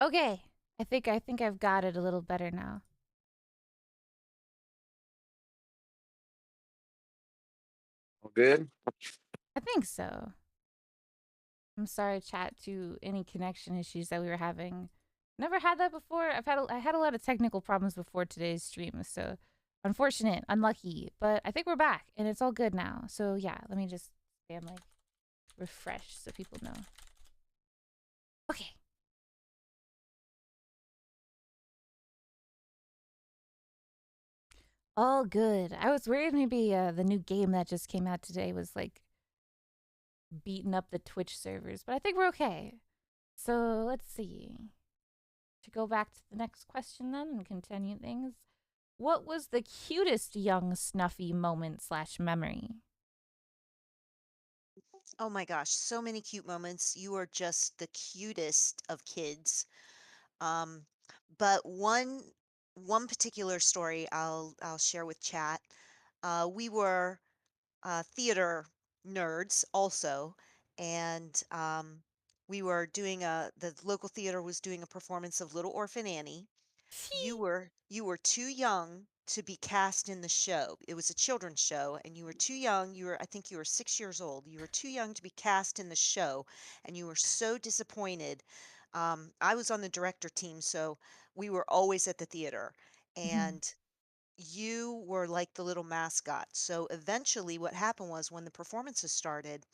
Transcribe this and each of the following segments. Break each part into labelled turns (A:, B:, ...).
A: Okay. I think I've got it a little better now.
B: All good?
A: I think so. I'm sorry, chat, to any connection issues that we were having. Never had that before. I had a lot of technical problems before today's stream, so unfortunate, unlucky. But I think we're back and it's all good now. So yeah, let me just spam like refresh so people know. Okay. All good. I was worried maybe the new game that just came out today was like beating up the Twitch servers, but I think we're okay. So let's see. To go back to the next question then and continue things. What was the cutest young Snuffy moment slash memory?
C: Oh my gosh, so many cute moments. You are just the cutest of kids. Um, but one particular story I'll share with chat. We were theater nerds also, and we were doing the local theater was doing a performance of Little Orphan Annie. You were too young to be cast in the show. It was a children's show, and you were too young. I think you were 6 years old. You were too young to be cast in the show, and you were so disappointed. I was on the director team, so we were always at the theater, and you were like the little mascot. So eventually, what happened was when the performances started,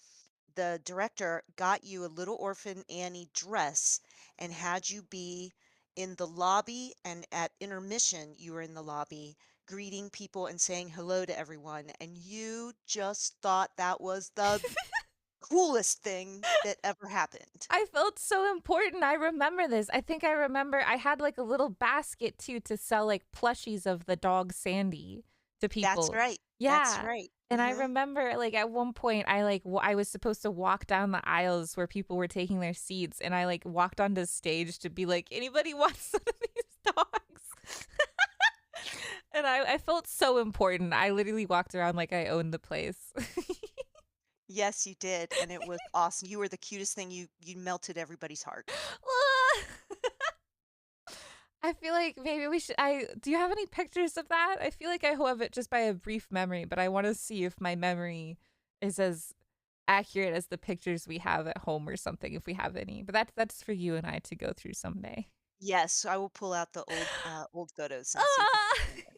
C: the director got you a Little Orphan Annie dress and had you be in the lobby, and at intermission, you were in the lobby greeting people and saying hello to everyone. And you just thought that was the coolest thing that ever happened.
A: I felt so important. I remember this. I think I remember I had like a little basket too to sell like plushies of the dog Sandy to
C: That's
A: people.
C: right. That's
A: Yeah.
C: right.
A: And I
C: Hmm.
A: remember like at one point I like I was supposed to walk down the aisles where people were taking their seats and I like walked onto stage to be like anybody wants one of these dogs. And I felt so important. I literally walked around like I owned the place.
C: Yes, you did, and it was awesome. You were the cutest thing. You melted everybody's heart.
A: I feel like maybe we should. I do you have any pictures of that? I feel like I have it just by a brief memory, but I want to see if my memory is as accurate as the pictures we have at home or something, if we have any. But that's for you and I to go through someday.
C: Yes, I will pull out the old photos and see if we can
A: Ah!
C: find them.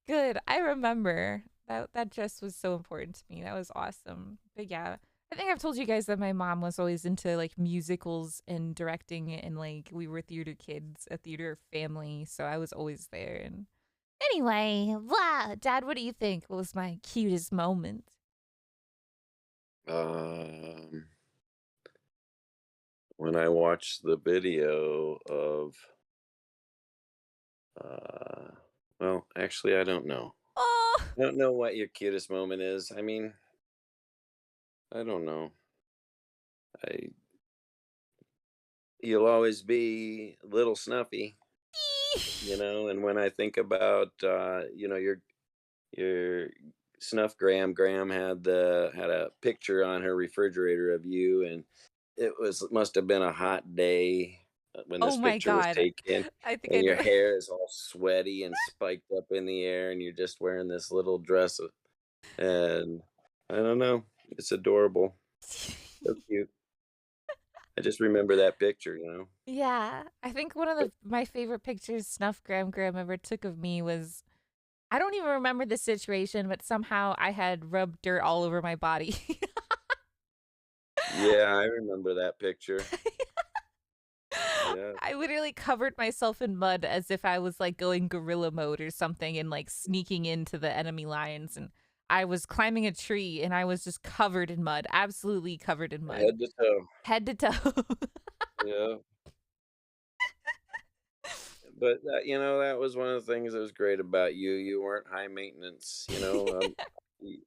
A: Good. I remember that dress was so important to me. That was awesome. But yeah, I think I've told you guys that my mom was always into like musicals and directing and like we were theater kids, a theater family, so I was always there. And anyway, blah. Dad, what do you think was my cutest moment?
B: Um, when I watched the video of, uh, well, actually, I don't know.
A: Oh,
B: I don't know what your cutest moment is. I mean, I don't know. I You'll always be little Snuffy, and when I think about, your Snuff Graham had a picture on her refrigerator of you, and must have been a hot day when
A: oh
B: this
A: my
B: picture was
A: god.
B: taken,
A: I think I
B: and your
A: know.
B: hair is all sweaty and spiked up in the air, and you're just wearing this little dress, and I don't know, it's adorable, so cute. I just remember that picture.
A: Yeah, I think one of
B: But
A: my favorite pictures Snuff Graham ever took of me was I don't even remember the situation, but somehow I had rubbed dirt all over my body.
B: yeah, I remember that picture. Yeah.
A: I literally covered myself in mud as if I was like going gorilla mode or something and like sneaking into the enemy lines. And I was climbing a tree and I was just covered in mud, absolutely covered in mud,
B: Head to toe.
A: head to toe.
B: Yeah. But that was one of the things that was great about you. You weren't high maintenance.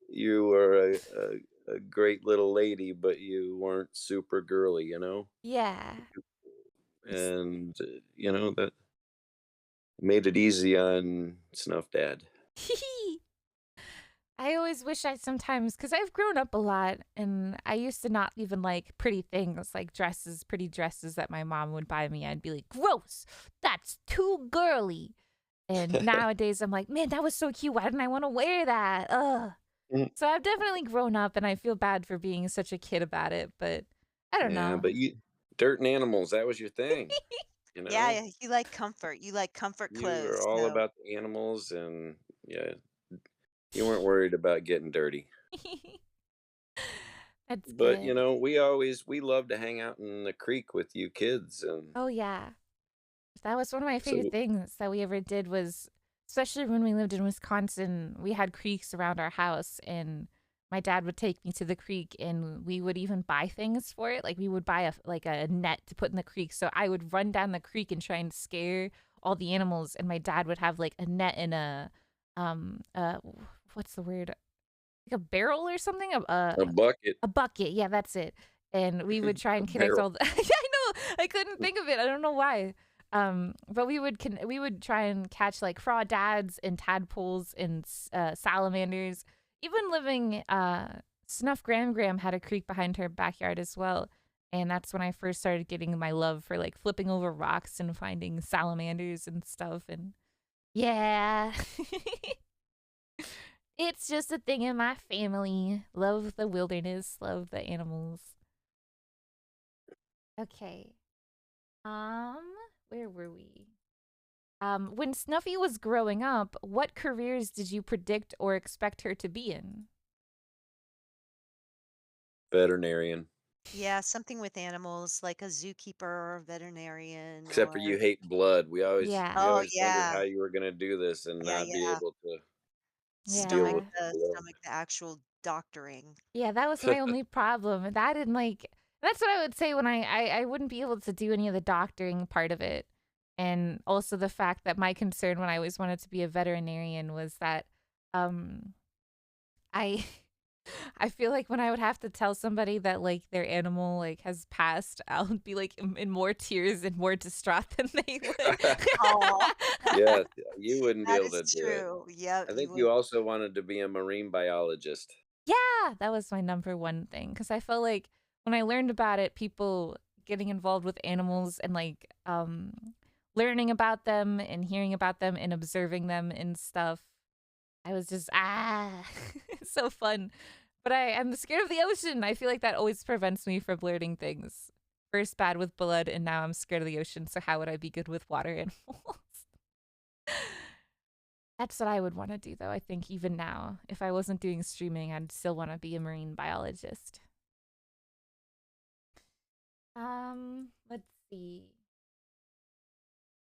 B: You were a great little lady, but you weren't super girly.
A: Yeah.
B: And, that made it easy on Snuff Dad.
A: I always wish I sometimes, because I've grown up a lot, and I used to not even like pretty things like dresses, pretty dresses that my mom would buy me. I'd be like, gross, that's too girly. And nowadays I'm like, man, that was so cute. Why didn't I want to wear that? Ugh. So I've definitely grown up, and I feel bad for being such a kid about it, but I don't
B: Yeah,
A: know.
B: but dirt and animals, that was your thing, you
C: Yeah,
B: know?
C: yeah, you like comfort. You like comfort
B: You were
C: clothes,
B: all
C: so
B: about the animals, and yeah, you weren't worried about getting dirty.
A: That's
B: But,
A: good.
B: we love to hang out in the creek with you kids, and
A: Oh, yeah. That was one of my favorite
B: so
A: things that we ever did was, especially when we lived in Wisconsin, we had creeks around our house, and my dad would take me to the creek, and we would even buy things for it. Like we would buy a net to put in the creek. So I would run down the creek and try and scare all the animals, and my dad would have like a net and a um uh what's the word? Like a barrel or something?
B: a bucket.
A: A bucket. Yeah, that's it. And we would try
B: A
A: and connect
B: barrel.
A: all the Yeah, I know. I couldn't think of it. I don't know why. But we would try and catch like crawdads and tadpoles and salamanders. Even living Snuff Graham had a creek behind her backyard as well. And that's when I first started getting my love for like flipping over rocks and finding salamanders and stuff. And yeah. It's just a thing in my family. Love the wilderness, love the animals. Okay. Um, where were we? When Snuffy was growing up, what careers did you predict or expect her to be in?
B: Veterinarian.
C: yeah, something with animals like a zookeeper or a veterinarian
B: Except for you
C: or
B: hate blood. We
A: Yeah.
C: oh
B: always wondered
C: yeah.
B: how you were gonna do this and
C: Yeah,
B: not be
C: yeah.
B: able to deal with
A: Yeah.
B: blood.
C: Stomach the actual doctoring.
A: Yeah, that was my only problem. That and like that's what I would say when I wouldn't be able to do any of the doctoring part of it. And also the fact that my concern when I always wanted to be a veterinarian was that um I I feel like when I would have to tell somebody that like their animal like has passed, I would be like in more tears and more distraught than they would.
C: Oh,
B: Yes, you wouldn't be
C: that
B: able
C: is
B: to do it.
C: true. Yep,
B: I
C: you
B: think
C: would.
B: you also wanted to be a marine biologist.
A: Yeah, that was my number one thing because I felt like when I learned about it, people getting involved with animals and like learning about them and hearing about them and observing them and stuff, I was just so fun. But I'm scared of the ocean. I feel like that always prevents me from learning things. First bad with blood, and now I'm scared of the ocean. So how would I be good with water animals? That's what I would want to do, though. I think even now, if I wasn't doing streaming, I'd still want to be a marine biologist. Let's see.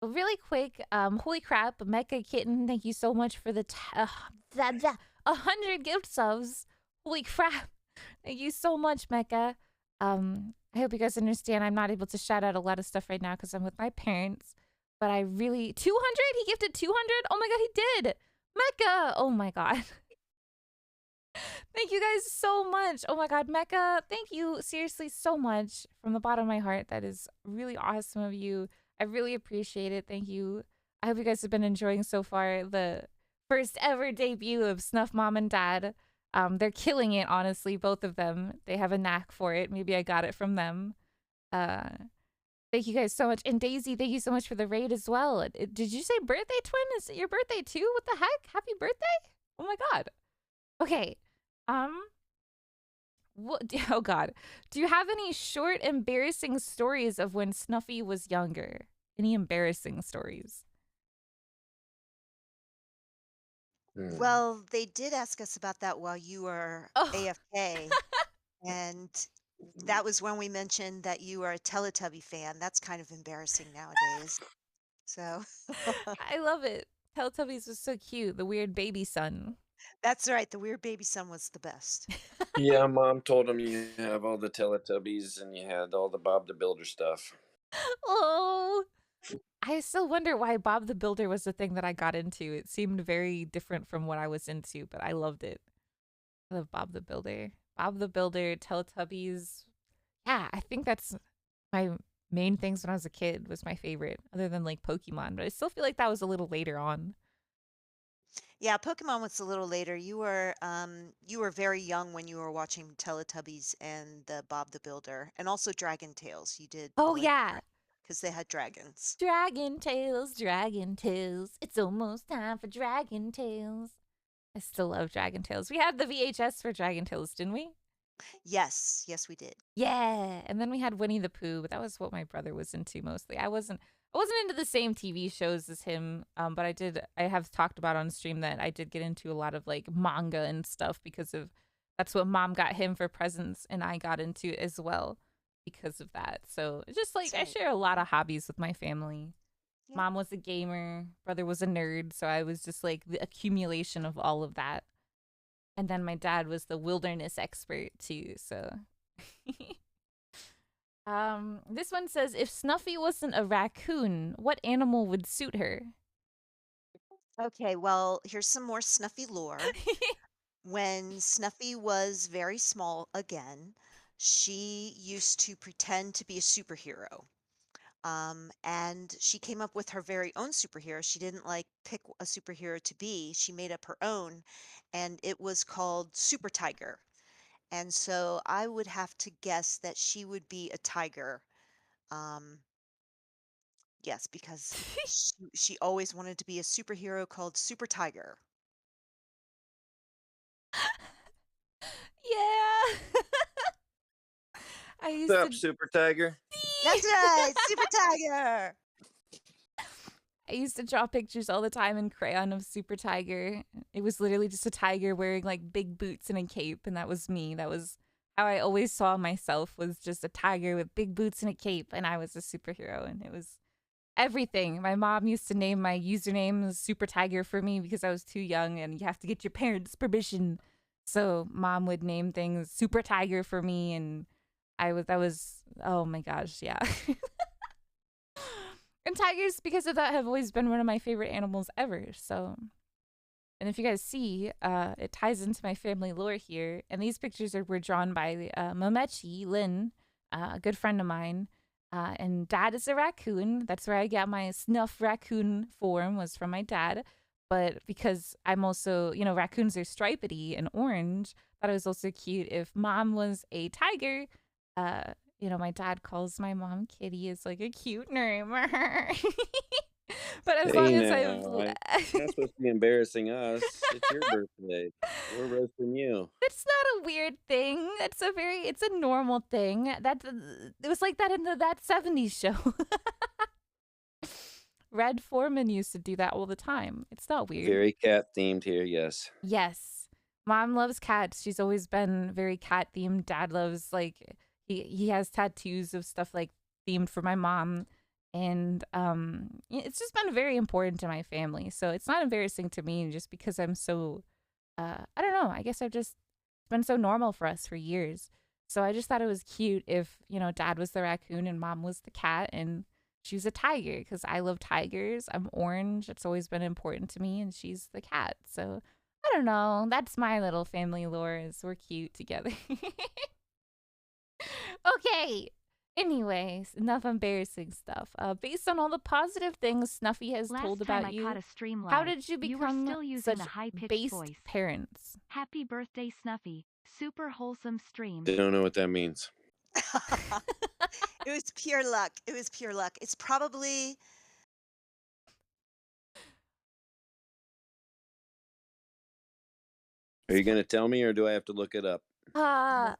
A: Really quick, holy crap, Mecha Kitten, thank you so much for the 100 gift subs. Holy crap. Thank you so much, Mecha. I hope you guys understand I'm not able to shout out a lot of stuff right now because I'm with my parents. But I really 200? He gifted 200? Oh my god, he did! Mecha! Oh my god. Thank you guys so much. Oh my god, Mecha, thank you seriously so much from the bottom of my heart. That is really awesome of you. I really appreciate it. Thank you. I hope you guys have been enjoying so far the first ever debut of Snuff Mom and Dad. They're killing it, honestly, both of them. They have a knack for it. Maybe I got it from them. Uh, Thank you guys so much. And Daisy, thank you so much for the raid as well. Did you say birthday twin? Is it your birthday too? What the heck? Happy birthday! Oh my god. Okay. Um, what, oh god. Do you have any short embarrassing stories of when Snuffy was younger? Any embarrassing stories?
B: Hmm.
C: Well, they did ask us about that while you were
A: Oh,
C: AFK, and that was when we mentioned that you are a Teletubby fan. That's kind of embarrassing nowadays. So
A: I love it. Teletubbies was so cute. The weird baby son.
C: that's right. The weird baby son was the best.
B: Yeah, Mom told him you have all the Teletubbies and you had all the Bob the Builder stuff.
A: Oh, I still wonder why Bob the Builder was the thing that I got into. It seemed very different from what I was into, but I loved it. I love Bob the Builder. Bob the Builder, Teletubbies. Yeah, I think that's my main things when I was a kid was my favorite, other than like Pokemon. But I still feel like that was a little later on.
C: Yeah, Pokemon was a little later. You were very young when you were watching Teletubbies and the Bob the Builder, and also Dragon Tales. You did
A: Oh
C: like
A: yeah.
C: because they had dragons.
A: Dragon Tales, Dragon Tales. It's almost time for Dragon Tales. I still love Dragon Tales. We had the VHS for Dragon Tales, didn't we?
C: Yes, yes, we did.
A: Yeah. And then we had Winnie the Pooh, but that was what my brother was into mostly. I wasn't into the same TV shows as him, but I have talked about on stream that I did get into a lot of like manga and stuff because of that's what mom got him for presents and I got into it as well because of that. So it's just like I
C: Same.
A: share a lot of hobbies with my family.
C: Yeah.
A: Mom was a gamer, brother was a nerd, so I was just like the accumulation of all of that. And then my dad was the wilderness expert too, so this one says if Snuffy wasn't a raccoon, what animal would suit her?
C: Okay, well, here's some more Snuffy lore. When Snuffy was very small again, she used to pretend to be a superhero. And she came up with her very own superhero. She didn't like pick a superhero to be. She made up her own, and it was called Super Tiger. And so I would have to guess that she would be a tiger. Um, yes, because she always wanted to be a superhero called Super Tiger.
A: Yeah. I used
B: What's
A: to
B: up, Super Tiger?
C: That's right, Super Tiger.
A: I used to draw pictures all the time in crayon of Super Tiger. It was literally just a tiger wearing like big boots and a cape, and that was me. That was how I always saw myself was just a tiger with big boots and a cape, and I was a superhero, and it was everything. My mom used to name my username Super Tiger for me because I was too young, and you have to get your parents' permission. So mom would name things Super Tiger for me, and that was oh my gosh, yeah. And tigers, because of that, have always been one of my favorite animals ever. So, and if you guys see, it ties into my family lore here. And these pictures were drawn by Momechi Lin, a good friend of mine. And dad is a raccoon. That's where I got my Snuff raccoon form was from my dad. But because I'm also, raccoons are stripedy and orange, thought it was also cute if mom was a tiger. Uh, my dad calls my mom Kitty is like a cute name. But as long
B: Hey
A: as I've
B: now, you're not supposed to be embarrassing us. It's your birthday. We're roasting you.
A: That's not a weird thing. It's a normal thing. It was like that in that 70s show. Red Foreman used to do that all the time. It's not weird.
B: Very cat themed here, yes.
A: Yes. Mom loves cats. She's always been very cat themed. Dad loves like he has tattoos of stuff like themed for my mom. And it's just been very important to my family. So it's not embarrassing to me just because I'm so I don't know. I guess I've just it's been so normal for us for years. So I just thought it was cute if, dad was the raccoon and mom was the cat and she was a tiger because I love tigers. I'm orange. It's always been important to me and she's the cat. So I don't know. That's my little family lore is we're cute together. Okay. Anyways, enough embarrassing stuff. Based on all the positive things Snuffy has
D: Last
A: told
D: time
A: about
D: I
A: you,
D: caught a stream
A: how
D: live,
A: did you
D: you were
A: become
D: still using
A: such
D: the high-pitched
A: based
D: voice.
A: parents?
D: Happy birthday, Snuffy. Super wholesome stream.
B: They don't know what that means.
C: It was pure luck. It was pure luck. It's probably
B: Are you going to tell me or do I have to look it up?
A: Uh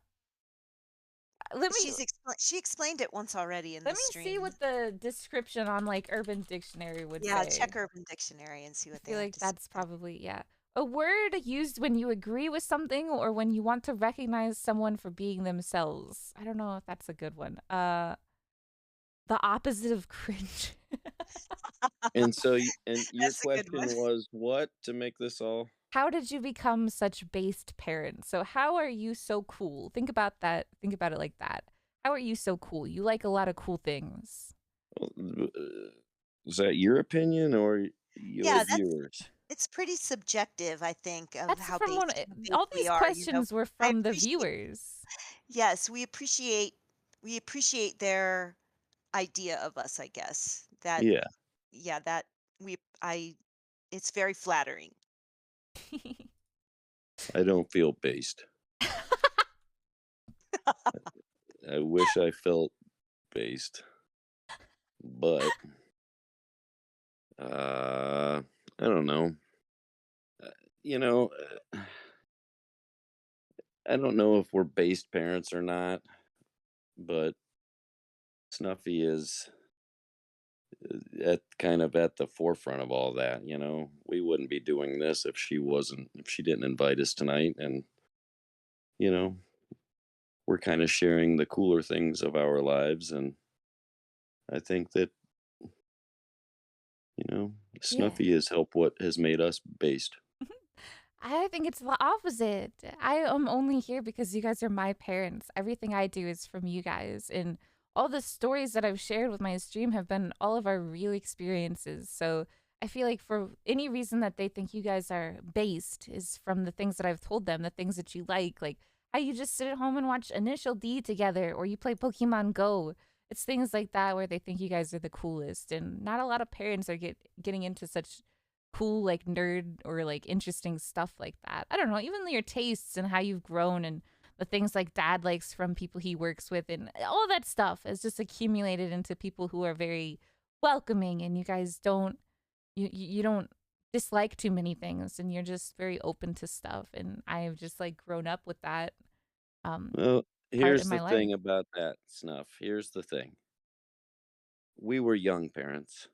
A: let me
C: she explained it once already in
A: let
C: the
A: me see
C: stream.
A: what the description on like Urban Dictionary would
C: Yeah,
A: say.
C: check Urban Dictionary and see
A: I
C: what they
A: feel
C: have
A: like
C: to say.
A: that's probably yeah. A word used when you agree with something or when you want to recognize someone for being themselves. I don't know if that's a good one. The opposite of cringe.
B: And so, and your
C: That's a good
B: question
C: one.
B: was what to make this all?
A: How did you become such based parents? So how are you so cool? Think about that. Think about it like that. How are you so cool? You like a lot of cool things.
B: Is that your opinion or your
C: Yeah,
B: viewers?
C: it's pretty subjective, I think, of
A: That's
C: how
A: from one.
C: based
A: All
C: we
A: these
C: are,
A: questions were
C: I
A: from the
C: appreciate
A: viewers.
C: yes, we appreciate their idea of us, I guess. That
B: Yeah.
C: yeah, that we I it's very flattering.
B: I don't feel based. I wish I felt based, but I don't know. Uh, you know, I don't know if we're based parents or not, but Snuffy is at kind of at the forefront of all that. We wouldn't be doing this if she didn't invite us tonight, and you know, we're kind of sharing the cooler things of our lives, and I think that
A: Yeah.
B: Snuffy has made us based.
A: I think it's the opposite. I am only here because you guys are my parents. Everything I do is from you guys. And all the stories that I've shared with my stream have been all of our real experiences. So I feel like for any reason that they think you guys are based is from the things that I've told them, the things that you like how you just sit at home and watch Initial D together or you play Pokemon Go. It's things like that where they think you guys are the coolest. And not a lot of parents are getting into such cool like nerd or like interesting stuff like that. I don't know, even your tastes and how you've grown and the things like dad likes from people he works with and all that stuff is just accumulated into people who are very welcoming and you guys don't you don't dislike too many things and you're just very open to stuff and I've just like grown up with that um
B: Well,
A: part in
B: here's the
A: my life.
B: thing about that, Snuff. Here's the thing. We were young parents,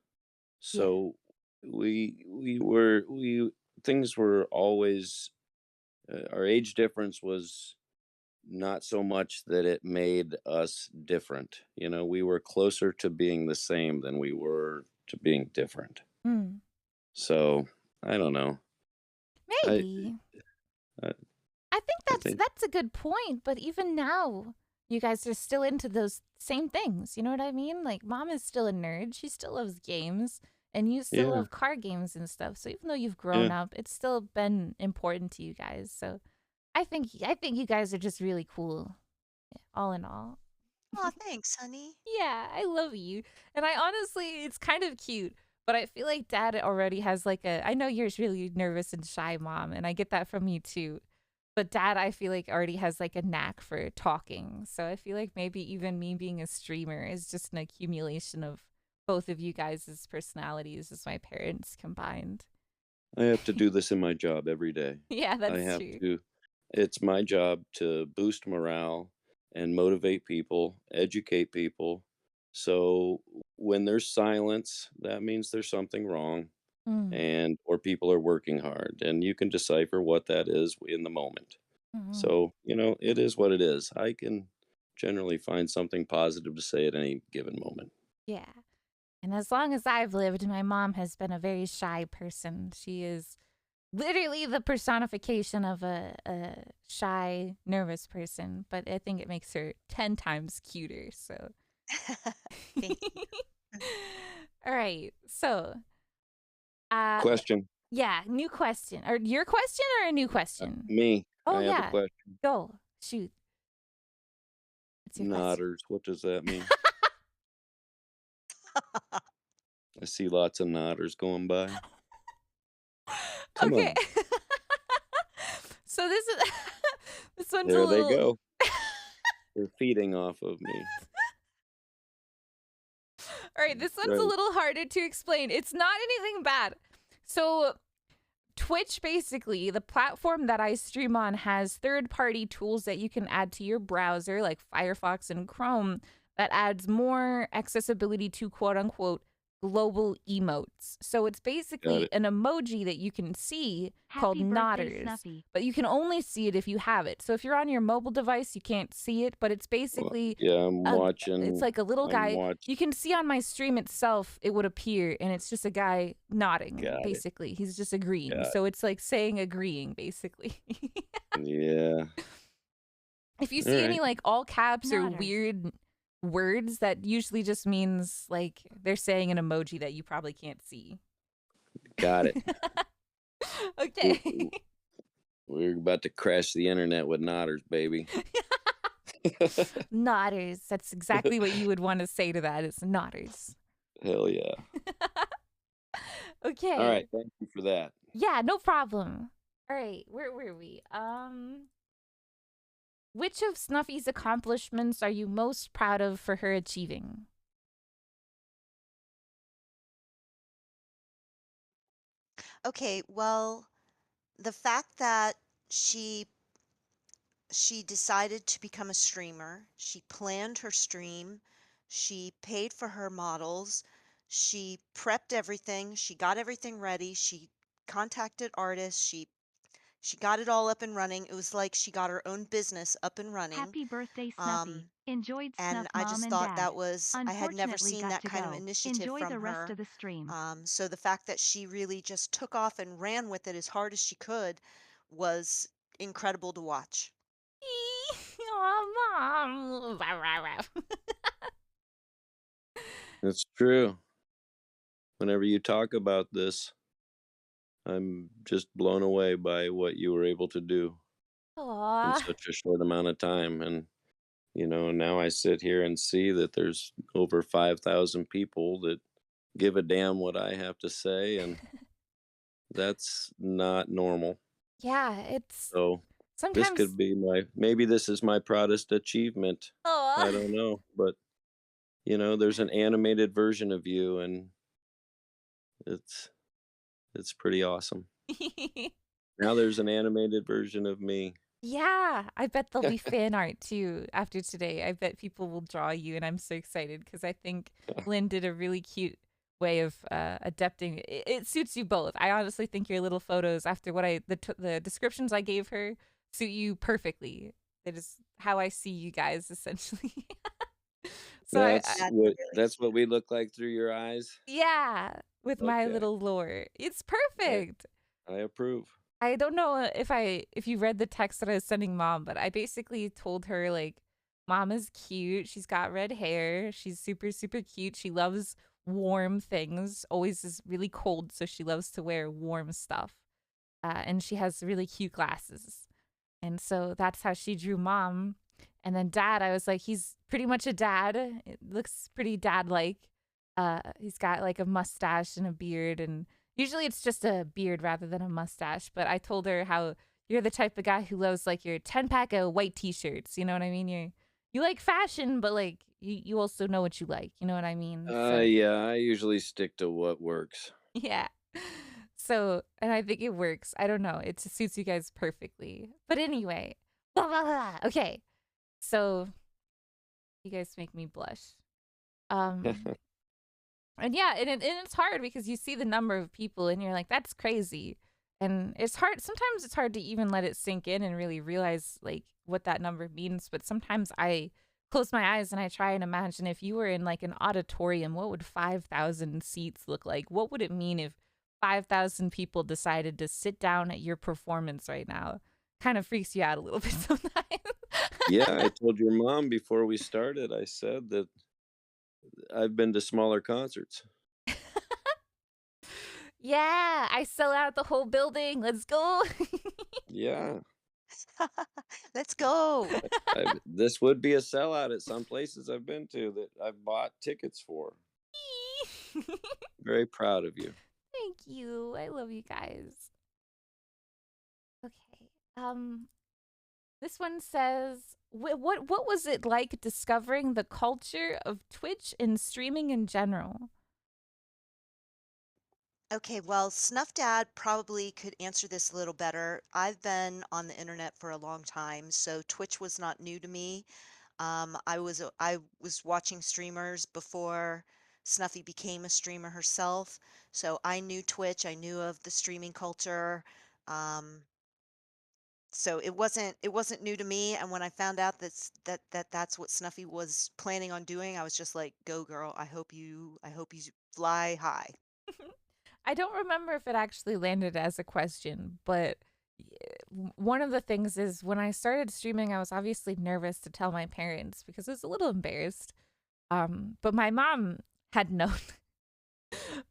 A: Yeah.
B: so we things were always our age difference was not so much that it made us different. We were closer to being the same than we were to being different.
A: Mm,
B: So I don't know. I
A: maybe.
B: I,
A: I think
B: I
A: that's
B: think
A: that's a good point, but even now, you guys are still into those same things. You know what I mean? Like mom is still a nerd. She still loves games and you still
B: yeah,
A: love card games and stuff. So even though you've grown
B: yeah.
A: up, it's still been important to you guys. So I think you guys are just really cool, all in all.
C: Aw, thanks, honey.
A: Yeah, I love you. And I honestly, it's kind of cute, but I feel like dad already has like I know you're really nervous and shy, mom, and I get that from you too. But dad, I feel like already has like a knack for talking. So I feel like maybe even me being a streamer is just an accumulation of both of you guys' personalities as my parents combined.
B: I have to do this in my job every day.
A: Yeah,
B: I
A: that's
B: have
A: true.
B: to It's my job to boost morale and motivate people, educate people. So when there's silence, that means there's something wrong
A: Mm.
B: and or people are working hard and you can decipher what that is in the moment.
A: Mm-hmm.
B: So, it is what it is. I can generally find something positive to say at any given moment.
A: Yeah. And as long as I've lived, my mom has been a very shy person. She is literally the personification of a shy, nervous person, but I think it makes her 10 times cuter. So,
C: Thank you.
A: all right. So, uh,
B: Question.
A: yeah, new question. Or your question or a new question?
B: Me,
A: Oh,
B: I have a
A: yeah.
B: question.
A: Go. Shoot. What's your question?
B: Nodders, what does that mean? I see lots of nodders going by. Come
A: Okay.
B: on.
A: So this is this one's a
B: There they
A: little
B: go. They're feeding off of me.
A: All right, this one's a
B: Right.
A: little harder to explain. It's not anything bad. So Twitch, basically, the platform that I stream on, has third-party tools that you can add to your browser, like Firefox and Chrome, that adds more accessibility to quote-unquote global emotes. So it's
B: Got
A: basically
B: it.
A: an emoji that you can see called
D: Happy birthday,
A: Nodders,
D: Snuffy.
A: but you can only see it if you have it. So if you're on your mobile device, you can't see it, but it's
B: Well,
A: basically
B: yeah,
A: a it's like a little
B: I'm
A: guy.
B: watching.
A: You can see on my stream itself, it would appear, and it's just a guy nodding,
B: Got it.
A: basically. He's just agreeing.
B: Got
A: So it's like saying agreeing, basically.
B: it. Yeah.
A: If you
B: All
A: see any
B: right.
A: like all caps or
D: Nodders.
A: weird words, that usually just means like they're saying an emoji that you probably can't see.
B: Got it.
A: Okay.
B: We're about to crash the internet with nodders, baby.
A: Nodders. That's exactly what you would want to say to that. It's nodders.
B: Hell yeah. All
A: Okay.
B: right. Thank you for that.
A: Yeah, no problem. All right, where were we? Which of Snuffy's accomplishments are you most proud of for her achieving?
C: Okay, well, the fact that she she decided to become a streamer, she planned her stream, she paid for her models, she prepped everything, she got everything ready, she contacted artists, she got it all up and running. It was like she got her own business up and running.
D: Happy birthday, Snuffy.
C: Um,
D: Enjoyed
C: and
D: Snuff
C: I
D: Mom
C: just
D: and
C: thought
D: Dad.
C: that was, I had never
D: Unfortunately
C: seen
D: got
C: that
D: to
C: kind of
D: go.
C: initiative
D: Enjoy
C: from
D: the rest
C: her.
D: of the stream.
C: So the fact that she really just took off and ran with it as hard as she could was incredible to watch.
A: Oh, mom.
B: It's true. Whenever you talk about this, I'm just blown away by what you were able to do in
A: Aw.
B: such a short amount of time. And, now I sit here and see that there's over 5,000 people that give a damn what I have to say. And that's not normal.
A: Yeah, it's
B: So this
A: sometimes.
B: could be maybe this is my proudest achievement.
A: Aw.
B: I don't know. But, there's an animated version of you, and it's, it's pretty awesome. Now there's an animated version of me.
A: Yeah, I bet there'll be fan art too after today. I bet people will draw you, and I'm so excited because I think Lynn did a really cute way of adapting. It suits you both. I honestly think your little photos, after what the descriptions I gave her, suit you perfectly. It is how I see you guys essentially. So
B: That's
C: That's
B: what
C: really
B: that's what
C: cute.
B: we look like through your eyes?
A: yeah, with my
B: Okay.
A: little lore, it's
B: I
A: perfect.
B: I approve.
A: I don't know if you read the text that I was sending mom, but I basically told her like mom is cute. She's got red hair. She's super super cute. She loves warm things. Always is really cold, so she loves to wear warm stuff. And she has really cute glasses. And so that's how she drew mom. And then dad, I was like, he's pretty much a dad. It looks pretty dad like. He's got like a mustache and a beard, and usually it's just a beard rather than a mustache. But I told her how you're the type of guy who loves like your 10-pack of white t-shirts. You know what I mean? You like fashion, but like you also know what you like. You know what I mean? So
B: Yeah, I usually stick to what works.
A: yeah. So, and I think it works. I don't know. It just suits you guys perfectly. But anyway, blah, blah, blah. Okay. So, you guys make me blush. Um, and yeah, and it's hard because you see the number of people and you're like, that's crazy. And it's hard. Sometimes it's hard to even let it sink in and really realize like what that number means. But sometimes I close my eyes and I try and imagine if you were in like an auditorium, what would 5,000 seats look like? What would it mean if 5,000 people decided to sit down at your performance right now? Kind of freaks you out a little bit sometimes.
B: Yeah, I told your mom before we started, I said that I've been to smaller concerts.
A: Yeah, I sell out the whole building. Let's go.
B: Yeah.
C: Let's go.
B: This would be a sellout at some places I've been to that I've bought tickets for. Very proud of you.
A: Thank you. I love you guys. Okay. This one says, what was it like discovering the culture of Twitch and streaming in general?
C: Okay, well, Snuff Dad probably could answer this a little better. I've been on the internet for a long time, so Twitch was not new to me. I was watching streamers before Snuffy became a streamer herself, so I knew Twitch. I knew of the streaming culture. Um, so it wasn't new to me. And when I found out that's what Snuffy was planning on doing, I was just like, "Go, girl! I hope you fly high."
A: I don't remember if it actually landed as a question, but one of the things is when I started streaming, I was obviously nervous to tell my parents because I was a little embarrassed. But my mom had known.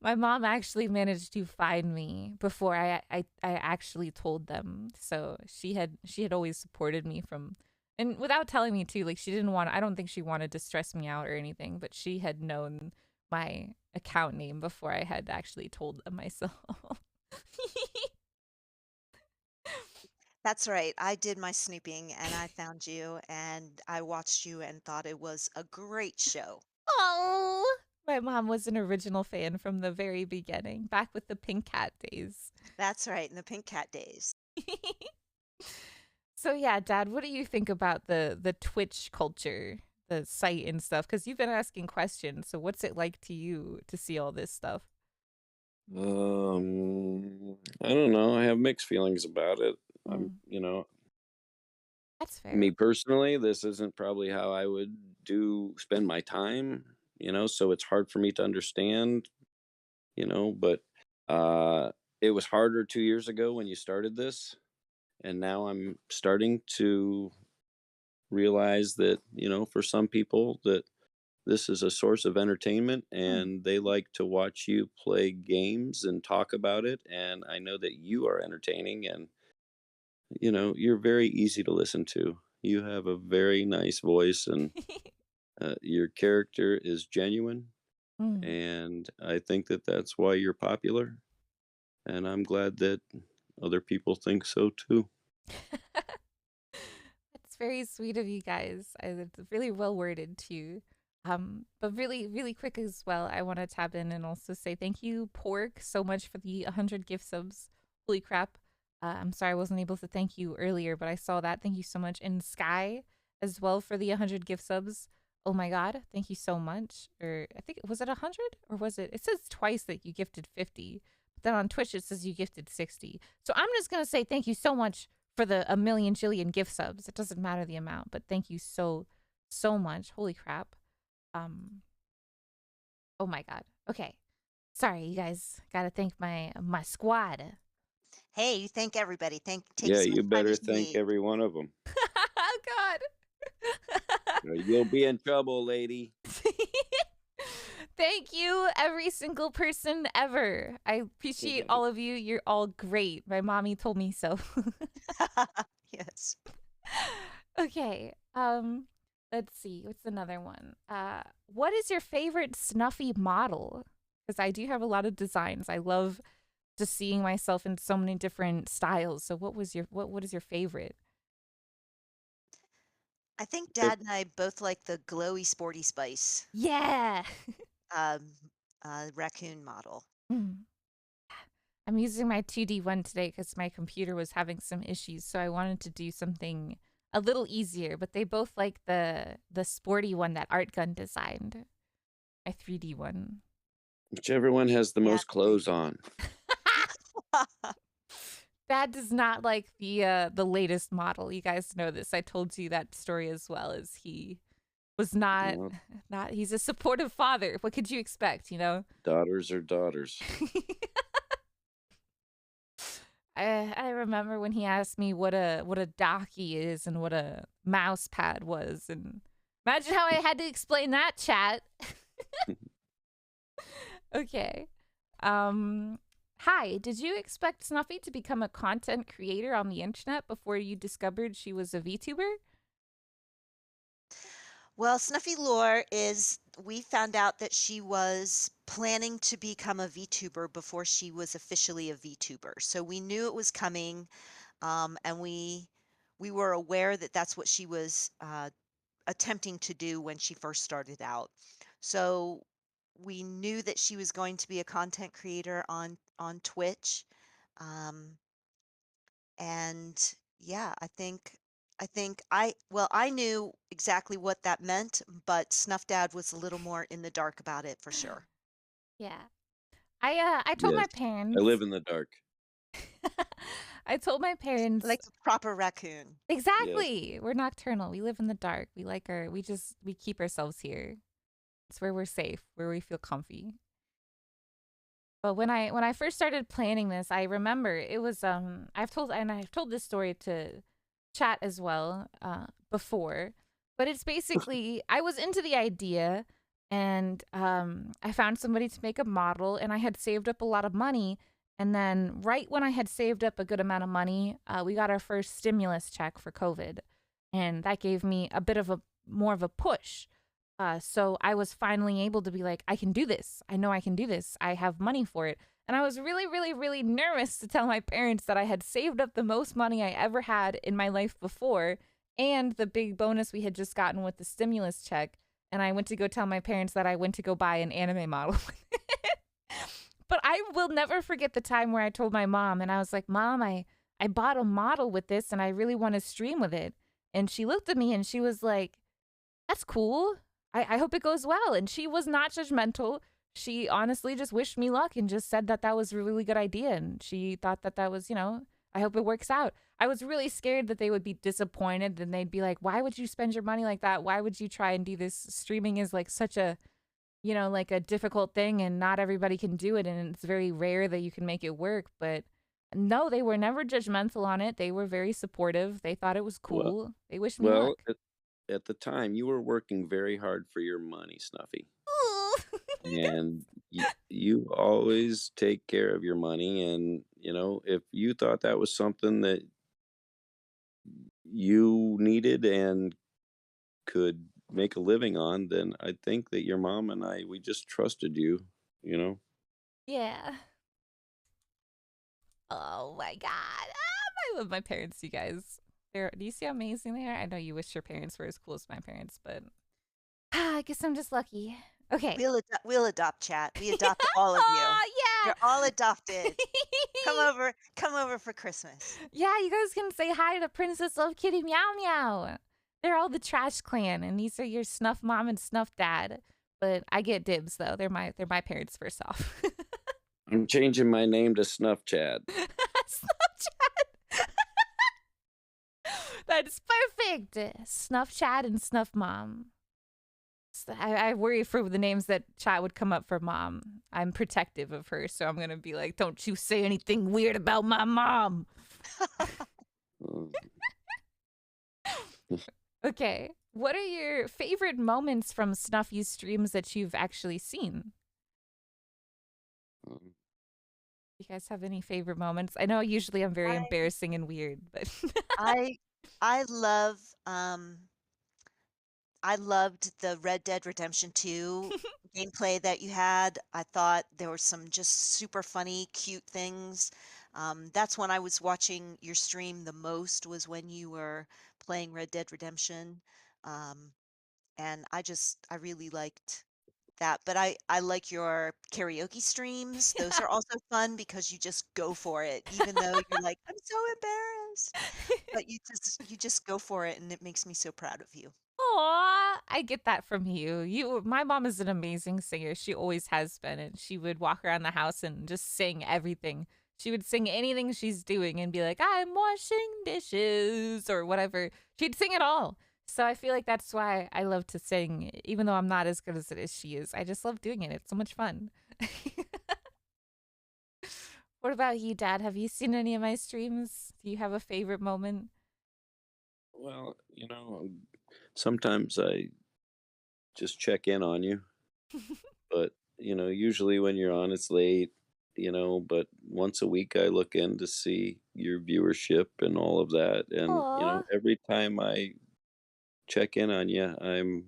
A: My mom actually managed to find me before I actually told them. So she had always supported me from, and without telling me too, like she didn't want, I don't think she wanted to stress me out or anything, but she had known my account name before I had actually told them myself.
C: That's right. I did my snooping and I found you and I watched you and thought it was a great show.
A: Oh, my mom was an original fan from the very beginning, back with the pink cat days.
C: That's right, in the Pink Cat days.
A: So yeah, Dad, what do you think about the Twitch culture, the site and stuff? Because you've been asking questions. So what's it like to you to see all this stuff?
B: I don't know. I have mixed feelings about it. I'm,
A: Mm, that's
B: me
A: fair.
B: personally, this isn't probably how I would spend my time, so it's hard for me to understand, but uh it was harder 2 years ago when you started this, and now I'm starting to realize that, for some people that this is a source of entertainment
A: Mm.
B: and they like to watch you play games and talk about it, and I know that you are entertaining, and you're very easy to listen to. You have a very nice voice, and your character is genuine,
A: Mm.
B: and I think that that's why you're popular, and I'm glad that other people think so too.
A: That's very sweet of you guys. It's really well worded too. But really, really quick as well, I want to tap in and also say thank you, Pork, so much for the 100 gift subs. Holy crap. I'm sorry I wasn't able to thank you earlier, but I saw that. Thank you so much. And Sky as well for the 100 gift subs. Oh my god, thank you so much. Or I think, was it 100? Or was it? It says twice that you gifted 50. But then on Twitch it says you gifted 60. So I'm just going to say thank you so much for the a million jillion gift subs. It doesn't matter the amount, but thank you so, so much. Holy crap. Um, oh my god. Okay. Sorry, you guys. Gotta thank my squad.
C: Hey, you thank everybody. Take
B: Yeah,
C: as much
B: you
C: time
B: better
C: as you
B: thank
C: need.
B: every one of them.
A: Oh god.
B: Or you'll be in trouble, lady.
A: Thank you, every single person ever. I appreciate all of you. You're all great. My mommy told me so.
C: Yes.
A: Okay. Let's see. What's another one? What is your favorite Snuffy model? Because I do have a lot of designs. I love just seeing myself in so many different styles. So what is your favorite?
C: I think Dad and I both like the glowy sporty spice
A: Yeah.
C: um, raccoon model.
A: Mm. I'm using my 2D one today because my computer was having some issues, so I wanted to do something a little easier. But they both like the sporty one that Art Gun designed. My 3D one.
B: Whichever one has the
C: Yeah,
B: most clothes on.
A: Dad does not like the latest model. You guys know this. I told you that story as well. As he was not
B: Well,
A: not. He's a supportive father. What could you expect? You know.
B: daughters are daughters.
A: I remember when he asked me what a docky is and what a mouse pad was, and imagine how I had to explain that, chat. Okay. Hi, did you expect Snuffy to become a content creator on the internet before you discovered she was a VTuber?
C: Well, Snuffylore is, we found out that she was planning to become a VTuber before she was officially a VTuber. So we knew it was coming, and we were aware that that's what she was attempting to do when she first started out. So we knew that she was going to be a content creator on Twitch. Um, and yeah, I knew exactly what that meant, but Snuff Dad was a little more in the dark about it for sure.
A: Yeah. I told
B: Yes,
A: my
B: I
A: parents.
B: live in the dark.
A: I told my parents
C: Like a proper raccoon.
B: Yes.
A: exactly. We're nocturnal. We live in the dark. We keep ourselves here. It's where we're safe, where we feel comfy. But when I first started planning this, I remember it was I've told this story to chat as well before, but it's basically I was into the idea, and I found somebody to make a model, and I had saved up a lot of money, and then right when I had saved up a good amount of money, we got our first stimulus check for COVID, and that gave me a bit of a more of a push. So I was finally able to be like, I can do this. I know I can do this. I have money for it. And I was really, really, really nervous to tell my parents that I had saved up the most money I ever had in my life before, and the big bonus we had just gotten with the stimulus check. And I went to go tell my parents that I went to go buy an anime model with it. But I will never forget the time where I told my mom, and I was like, Mom, I bought a model with this and I really want to stream with it. And she looked at me and she was like, that's cool. I hope it goes well. And she was not judgmental. She honestly just wished me luck and just said that that was a really good idea. And she thought that that was, I hope it works out. I was really scared that they would be disappointed and they'd be like, why would you spend your money like that? Why would you try and do this? Streaming is like such a, like a difficult thing and not everybody can do it. And it's very rare that you can make it work. But no, they were never judgmental on it. They were very supportive. They thought it was
B: Well,
A: cool. They wished me
B: well,
A: luck.
B: at the time, you were working very hard for your money, Snuffy. And you always take care of your money. And, if you thought that was something that you needed and could make a living on, then I think that your mom and we just trusted you, you know?
A: Yeah. Oh my God. I love my parents, you guys. Do you see how amazing they are? I know you wish your parents were as cool as my parents, but I guess I'm just lucky. Okay.
C: We'll adopt, chat. We adopt all of you.
A: Oh,
C: You're all adopted. Come over for Christmas.
A: Yeah, you guys can say hi to Princess Love Kitty Meow Meow. They're all the Trash Clan, and these are your Snuff Mom and Snuff Dad. But I get dibs though. They're my parents first off.
B: I'm changing my name to Snuff Chad.
A: Snuff Chad. That's perfect. Snuff Chad and Snuff Mom. I worry for the names that chat would come up for Mom. I'm protective of her, so I'm gonna be like, don't you say anything weird about my mom. Okay. What are your favorite moments from Snuffy's streams that you've actually seen? You guys have any favorite moments? I know usually I'm very embarrassing and weird, but
C: I loved the Red Dead Redemption 2 gameplay that you had. I thought there were some just super funny, cute things. That's when I was watching your stream the most, was when you were playing Red Dead Redemption. And I really liked that. But I like your karaoke streams. Those are also fun because you just go for it, even though you're like, I'm so embarrassed. But you just go for it, and it makes me so proud of you.
A: Aw, I get that from you. My mom is an amazing singer. She always has been, and she would walk around the house and just sing everything. She would sing anything she's doing and be like, I'm washing dishes or whatever. She'd sing it all. So I feel like that's why I love to sing, even though I'm not as good as it as she is. I just love doing it. It's so much fun. What about you, Dad? Have you seen any of my streams? Do you have a favorite moment?
B: Well, sometimes I just check in on you, but usually when you're on, it's late, but once a week I look in to see your viewership and all of that. And,
A: Aw.
B: every time I check in on you, I'm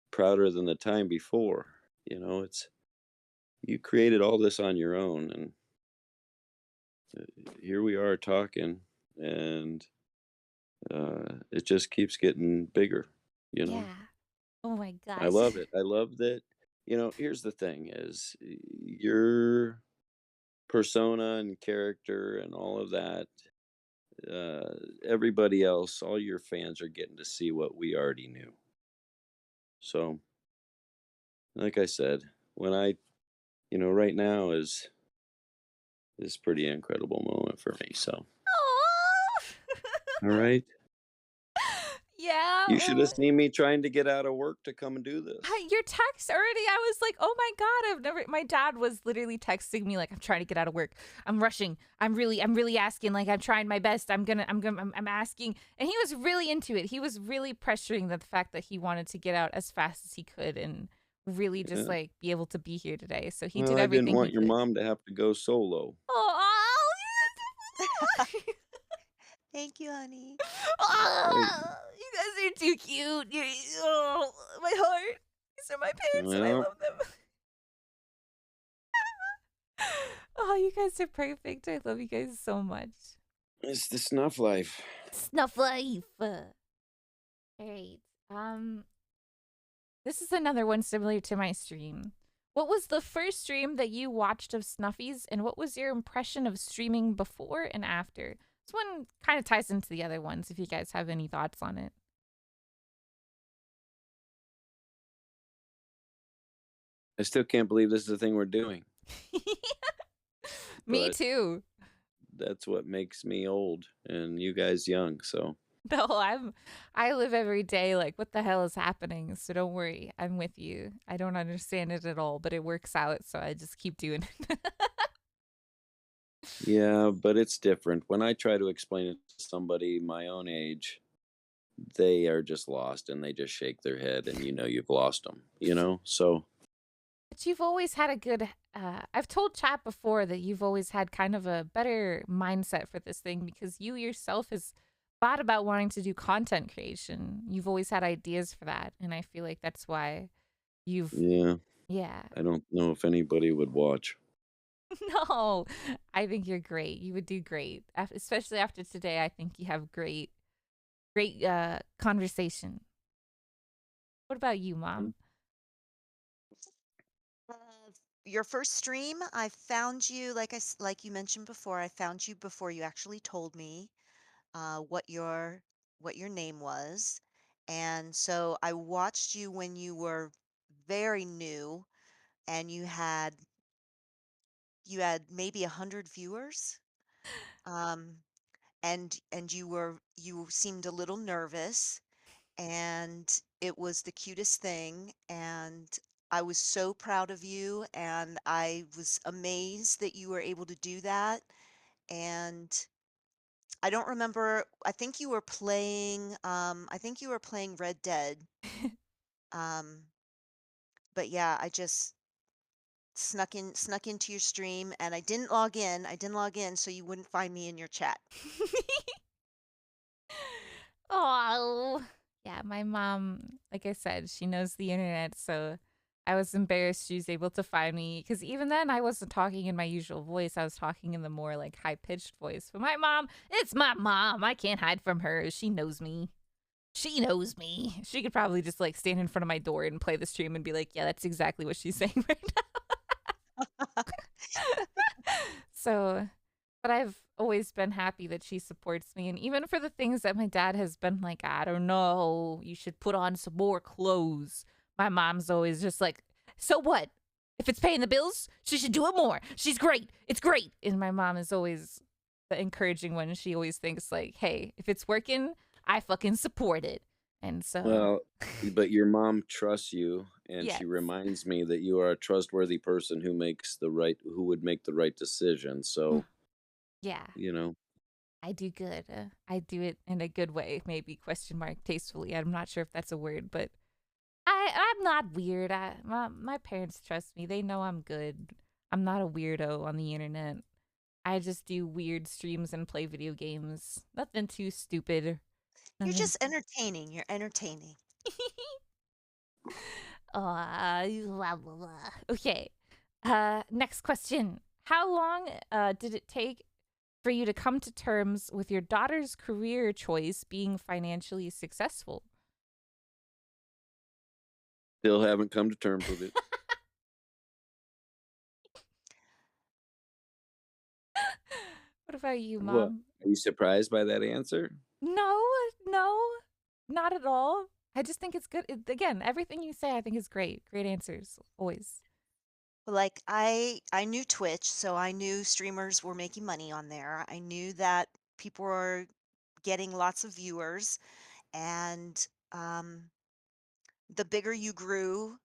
B: prouder than the time before. You created all this on your own, and here we are talking, and it just keeps getting bigger.
A: Yeah. Oh my gosh.
B: I love it. I love that. Here's the thing: is your persona and character and all of that. Everybody else, all your fans are getting to see what we already knew. So, like I said, when right now is pretty incredible moment for me. So, all right.
A: Yeah.
B: You should have seen me trying to get out of work to come and do this.
A: Your text already, I was like, oh my God, my dad was literally texting me like, I'm trying to get out of work. I'm rushing. I'm really asking, like, I'm trying my best. I'm asking. And he was really into it. He was really pressuring the fact that he wanted to get out as fast as he could and really just like be able to be here today. So he did
B: I
A: everything
B: didn't want
A: he
B: your
A: could.
B: mom to have to go solo.
A: Oh,
C: Thank you, honey.
A: oh, you guys are too cute. Oh, my heart. These are my parents and I love them. Oh, you guys are perfect. I love you guys so much.
B: It's the snuff life.
A: Snuff life. All right. Um, this is another one similar to my stream. What was the first stream that you watched of Snuffies, and what was your impression of streaming before and after? This one kind of ties into the other ones if you guys have any thoughts on it.
B: I still can't believe this is the thing we're doing,
A: Me
B: but
A: too.
B: that's what makes me old and you guys young. So
A: No, I live every day like what the hell is happening? So don't worry. I'm with you. I don't understand it at all, but it works out, so I just keep doing it.
B: yeah, but it's different. When I try to explain it to somebody my own age, they are just lost and they just shake their head and you've lost them, So
A: But you've always had a good I've told chat before that you've always had kind of a better mindset for this thing because you yourself has thought about wanting to do content creation. You've always had ideas for that, and I feel like that's why you've
B: yeah,
A: yeah.
B: I don't know if anybody would watch.
A: No, I think you're great. You would do great, especially after today. I think you have great conversation. What about you, Mom?
C: Uh, your first stream, I found you like you mentioned before. I found you before you actually told me what your name was, and so I watched you when you were very new, and you had maybe 100 viewers, um, and you seemed a little nervous, and it was the cutest thing, and I was so proud of you, and I was amazed that you were able to do that, and I don't remember, I think you were playing Red Dead, um, but yeah, I just snuck into your stream, and I didn't log in so you wouldn't find me in your chat.
A: Oh, yeah, my mom, like I said, she knows the internet, so I was embarrassed she was able to find me because even then I wasn't talking in my usual voice. I was talking in the more like high pitched voice. But my mom, it's my mom. I can't hide from her. She knows me. She knows me. She could probably just like stand in front of my door and play the stream and be like, yeah, that's exactly what she's saying right now. So, but I've always been happy that she supports me. And even for the things that my dad has been like, I don't know, you should put on some more clothes. My mom's always just like, so what? If it's paying the bills, she should do it more. She's great. It's great. And my mom is always the encouraging one. She always thinks like, hey, if it's working, I fucking support it. And so,
B: Well, but your mom trusts you, and
A: yes.
B: she reminds me that you are a trustworthy person who would make the right decision. So,
A: Yeah.
B: you know,
A: I do good. I do it in a good way, maybe question mark tastefully. I'm not sure if that's a word, but I'm not weird. My parents trust me. They know I'm good. I'm not a weirdo on the internet. I just do weird streams and play video games. Nothing too stupid.
C: You're
A: Nothing.
C: just entertaining. You're entertaining.
A: Blah, blah, blah. Okay. Next question. How long did it take for you to come to terms with your daughter's career choice being financially successful?
B: still haven't come to terms with it.
A: What about you,
B: What?
A: Mom?
B: Are you surprised by that answer?
A: No, no, not at all. I just think it's good. Again, everything you say, I think is great. Great answers, always.
C: Like I knew Twitch, so I knew streamers were making money on there. I knew that people were getting lots of viewers, and the bigger you grew,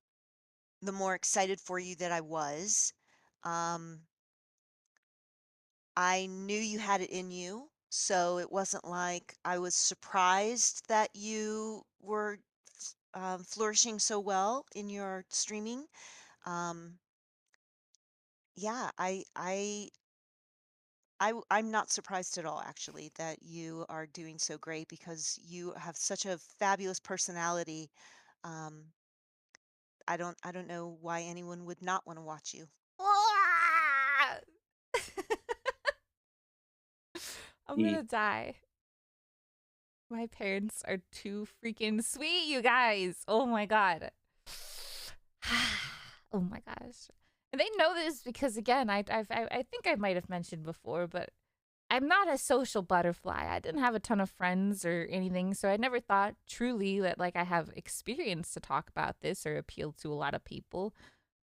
C: the more excited for you that I was. Um, I knew you had it in you, so it wasn't like I was surprised that you were flourishing so well in your streaming. Um, yeah, I'm not surprised at all, actually, that you are doing so great because you have such a fabulous personality. Um, I don't know why anyone would not want to watch you.
A: I'm
B: E
A: gonna die. My parents are too freaking sweet, you guys. Oh my god. Oh my gosh. And they know this because again, I think I might have mentioned before, but I'm not a social butterfly. I didn't have a ton of friends or anything, so I never thought truly that like I have experience to talk about this or appeal to a lot of people.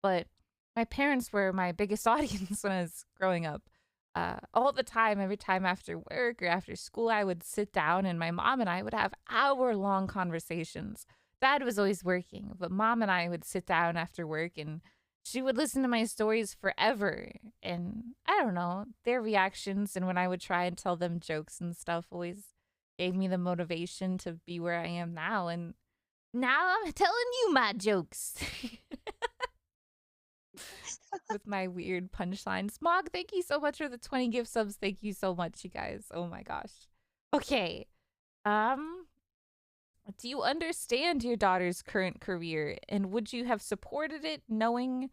A: But my parents were my biggest audience when I was growing up. All the time, every time after work or after school, I would sit down and my mom and I would have hour-long conversations. Dad was always working, but mom and I would sit down after work and she would listen to my stories forever. And I don't know, their reactions and when I would try and tell them jokes and stuff always gave me the motivation to be where I am now. And now I'm telling you my jokes. With my weird punchlines. Smog, thank you so much for the 20 gift subs. Thank you so much, you guys. Oh my gosh. Okay. Um, do you understand your daughter's current career and would you have supported it knowing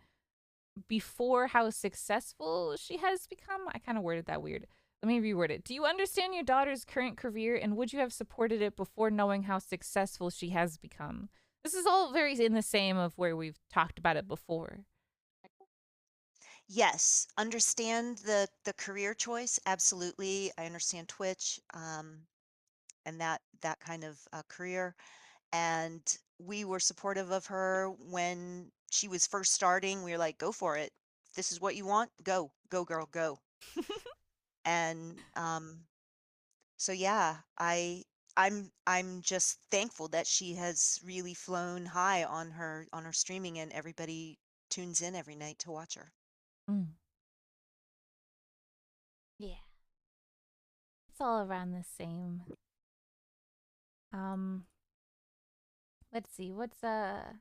A: before how successful she has become? I kind of worded that weird. Let me reword it. Do you understand your daughter's current career and would you have supported it before knowing how successful she has become? This is all very in the same of where we've talked about it before.
C: Yes, understand the career choice. Absolutely. I understand Twitch, and that kind of career. And we were supportive of her when she was first starting. We were like, go for it. If this is what you want, go, go, girl, go. And so yeah, I'm just thankful that she has really flown high on her streaming and everybody tunes in every night to watch her.
A: Mm. Yeah. It's all around the same. Um, let's see. What's a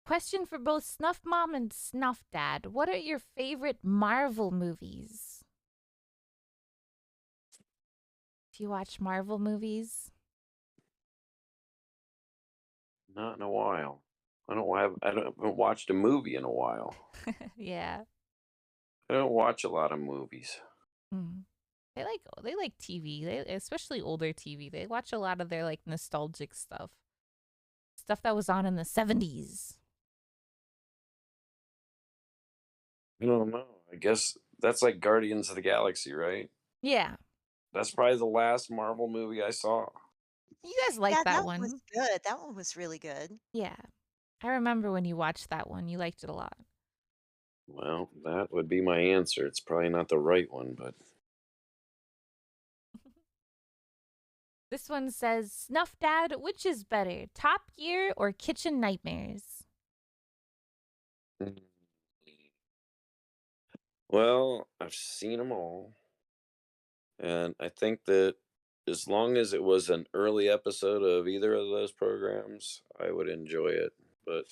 A: question for both Snuff Mom and Snuff Dad? What are your favorite Marvel movies? Do you watch Marvel movies?
B: Not in a while. I haven't watched a movie in a while.
A: Yeah.
B: I don't watch a lot of movies.
A: Mm. They like TV. They especially older TV. They watch a lot of their like nostalgic stuff. Stuff that was on in the 70s.
B: I don't know. I guess that's like Guardians of the Galaxy, right?
A: Yeah.
B: That's probably the last Marvel movie I saw.
A: You guys like
C: Yeah,
A: that
C: that one was
A: one.
C: good. That one was really good.
A: Yeah. I remember when you watched that one. You liked it a lot.
B: Well, that would be my answer. It's probably not the right one, but
A: This one says, Snuff Dad, which is better, Top Gear or Kitchen Nightmares?
B: Mm. Well, I've seen them all, and I think that as long as it was an early episode of either of those programs, I would enjoy it. But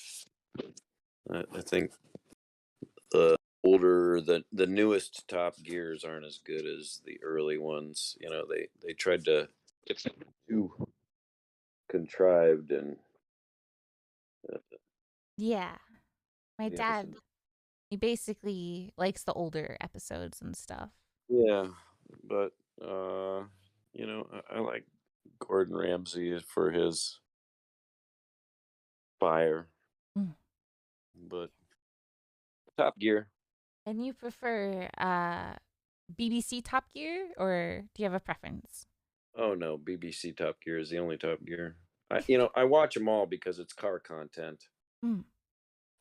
B: I think the the newest Top Gears aren't as good as the early ones. You know, they tried to get too contrived and uh,
A: Yeah. My
B: yeah,
A: dad, he basically likes the older episodes and stuff.
B: yeah. But you know, I like Gordon Ramsay for his fire,
A: Mm.
B: but Top Gear.
A: And you prefer BBC Top Gear or do you have a preference?
B: Oh no, BBC Top Gear is the only Top Gear. I watch them all because it's car content,
A: Mm.